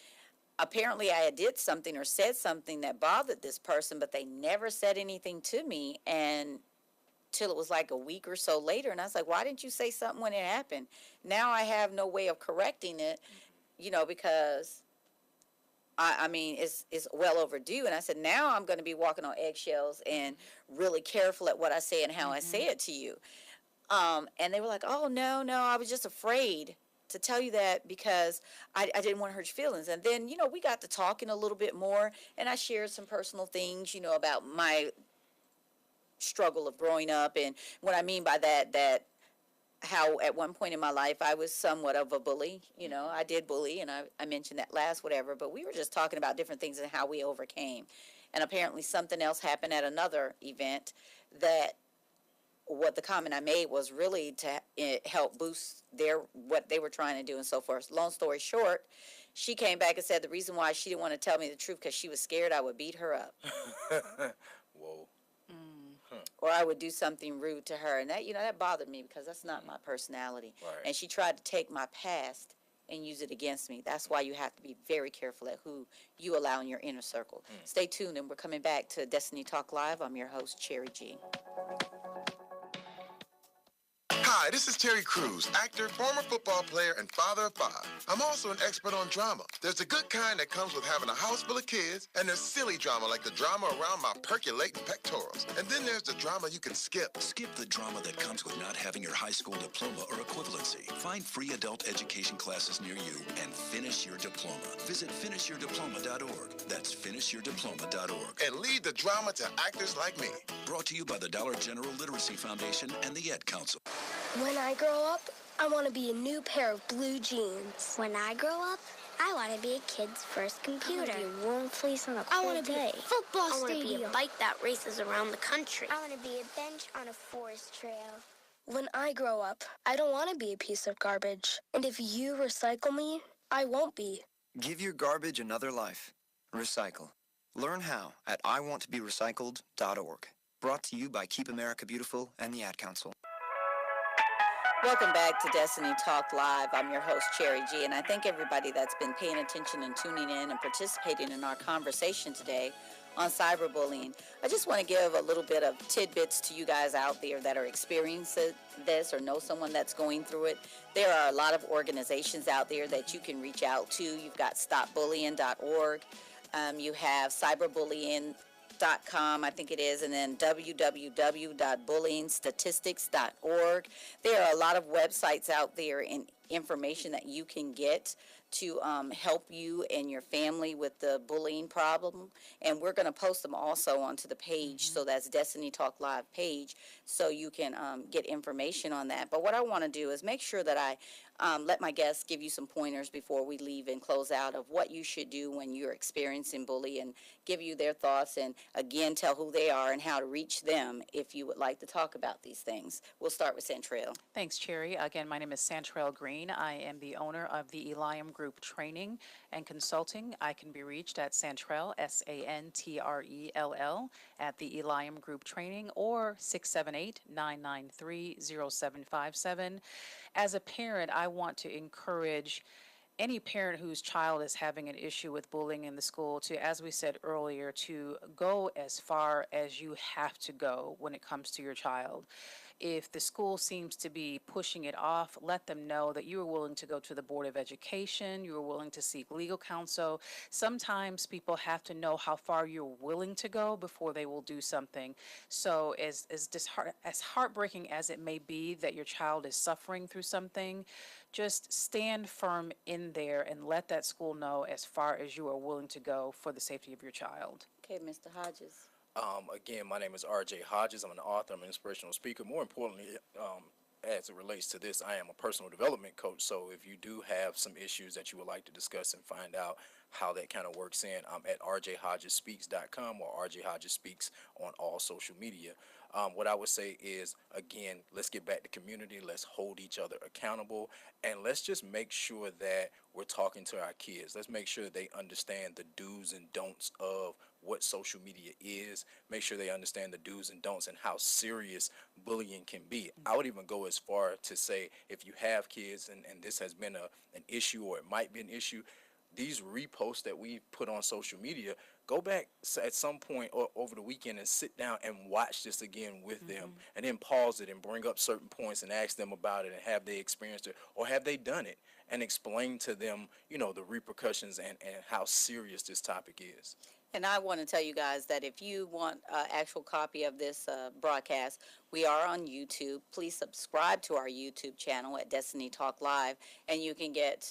S1: apparently I did something or said something that bothered this person, but they never said anything to me, and till it was like a week or so later, and I was like, why didn't you say something when it happened? Now I have no way of correcting it, you know, because I mean, it's well overdue. And I said, now I'm going to be walking on eggshells and really careful at what I say and how I say it to you. And they were like, oh, no, I was just afraid to tell you that because I didn't want to hurt your feelings. And then, you know, we got to talking a little bit more, and I shared some personal things, you know, about my struggle of growing up. And what I mean by that how at one point in my life I was somewhat of a bully. You know, I did bully, and I mentioned that last whatever, but we were just talking about different things and how we overcame. And apparently something else happened at another event that what the comment I made was really to help boost what they were trying to do and so forth. Long story short, she came back and said the reason why she didn't want to tell me the truth because she was scared I would beat her up.
S3: Whoa.
S1: Or I would do something rude to her. And that, you know, that bothered me because that's not my personality.
S3: Right.
S1: And she tried to take my past and use it against me. That's why you have to be very careful at who you allow in your inner circle. Stay tuned, and we're coming back to Destiny Talk Live. I'm your host, Cherry G.
S7: Hi, this is Terry Crews, actor, former football player, and father of 5. I'm also an expert on drama. There's the good kind that comes with having a house full of kids, and there's silly drama like the drama around my percolating pectorals. And then there's the drama you can skip.
S8: Skip the drama that comes with not having your high school diploma or equivalency. Find free adult education classes near you and finish your diploma. Visit finishyourdiploma.org. That's finishyourdiploma.org.
S7: And leave the drama to actors like me.
S8: Brought to you by the Dollar General Literacy Foundation and the Ed Council.
S9: When I grow up, I want to be a new pair of blue jeans. When I grow up, I want to be a kid's first computer. I want to be a warm fleece on a cold day. I want to be a football stadium. I want to be a bike that races around the country. I want to be a bench on a forest trail. When I grow up, I don't want to be a piece of garbage. And if you recycle me, I won't be.
S11: Give your garbage another life. Recycle. Learn how at iwanttoberecycled.org. Brought to you by Keep America Beautiful and the Ad Council.
S1: Welcome back to Destiny Talk Live. I'm your host, Cherry G, and I thank everybody that's been paying attention and tuning in and participating in our conversation today on cyberbullying. I just want to give a little bit of tidbits to you guys out there that are experiencing this or know someone that's going through it. There are a lot of organizations out there that you can reach out to. You've got stopbullying.org. You have cyberbullying.com, I think it is, and then www.bullyingstatistics.org. There are a lot of websites out there and information that you can get to help you and your family with the bullying problem. And we're going to post them also onto the page. So that's Destiny Talk Live page, so you can get information on that. But what I want to do is make sure that I let my guests give you some pointers before we leave and close out of what you should do when you're experiencing bullying, and give you their thoughts, and again tell who they are and how to reach them if you would like to talk about these things. We'll start with Santrell.
S2: Thanks, Cherry. Again, my name is Santrell Green. I am the owner of the Eliam Group Training and Consulting. I can be reached at Santrell, Santrell, at the Eliam Group Training, or 678-993-0757. As a parent, I want to encourage any parent whose child is having an issue with bullying in the school to, as we said earlier, to go as far as you have to go when it comes to your child. If the school seems to be pushing it off, let them know that you are willing to go to the Board of Education, you are willing to seek legal counsel. Sometimes people have to know how far you're willing to go before they will do something. So as heartbreaking as it may be that your child is suffering through something, just stand firm in there and let that school know as far as you are willing to go for the safety of your child.
S1: Okay, Mr. Hodges.
S3: Again, my name is R.J. Hodges. I'm an author. I'm an inspirational speaker. More importantly, as it relates to this, I am a personal development coach. So if you do have some issues that you would like to discuss and find out how that kind of works in, I'm at rjhodgesspeaks.com or RJ Hodges Speaks on all social media. What I would say is, again, let's get back to community. Let's hold each other accountable. And let's just make sure that we're talking to our kids. Let's make sure they understand the do's and don'ts of what social media is. Make sure they understand the do's and don'ts and how serious bullying can be. I would even go as far to say, if you have kids and this has been an issue, or it might be an issue, these reposts that we put on social media, go back at some point or over the weekend and sit down and watch this again with them, and then pause it and bring up certain points and ask them about it, and have they experienced it or have they done it, and explain to them, the repercussions and how serious this topic is.
S1: And I want to tell you guys that if you want an actual copy of this broadcast, we are on YouTube. Please subscribe to our YouTube channel at Destiny Talk Live, and you can get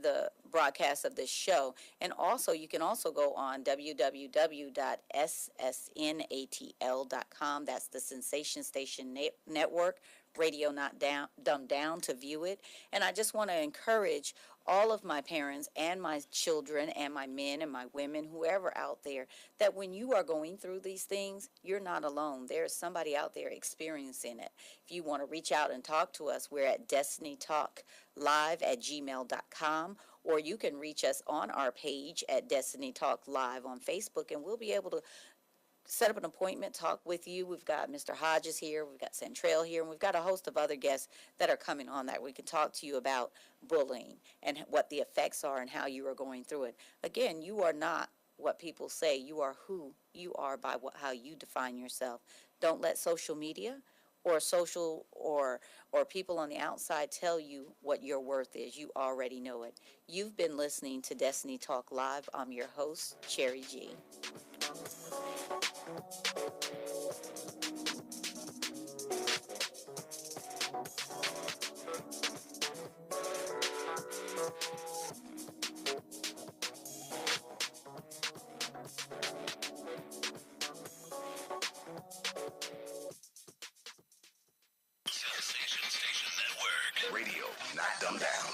S1: the broadcast of this show. And also, you can also go on www.ssnatl.com. That's the Sensation Station Network. Radio Not Dumbed Down, to view it. And I just want to encourage all of my parents and my children and my men and my women, whoever out there, that when you are going through these things, you're not alone. There's somebody out there experiencing it. If you want to reach out and talk to us, we're at destinytalklive@gmail.com, or you can reach us on our page at Destiny Talk Live on Facebook, and we'll be able to set up an appointment, talk with you. We've got Mr. Hodges here, we've got Centrell here, and we've got a host of other guests that are coming on that we can talk to you about bullying and what the effects are and how you are going through it. Again, you are not what people say. You are who you are by how you define yourself. Don't let social media or people on the outside tell you what your worth is. You already know it. You've been listening to Destiny Talk Live. I'm your host, Cherry G.
S12: Sensation Station Network. Radio not dumbed down.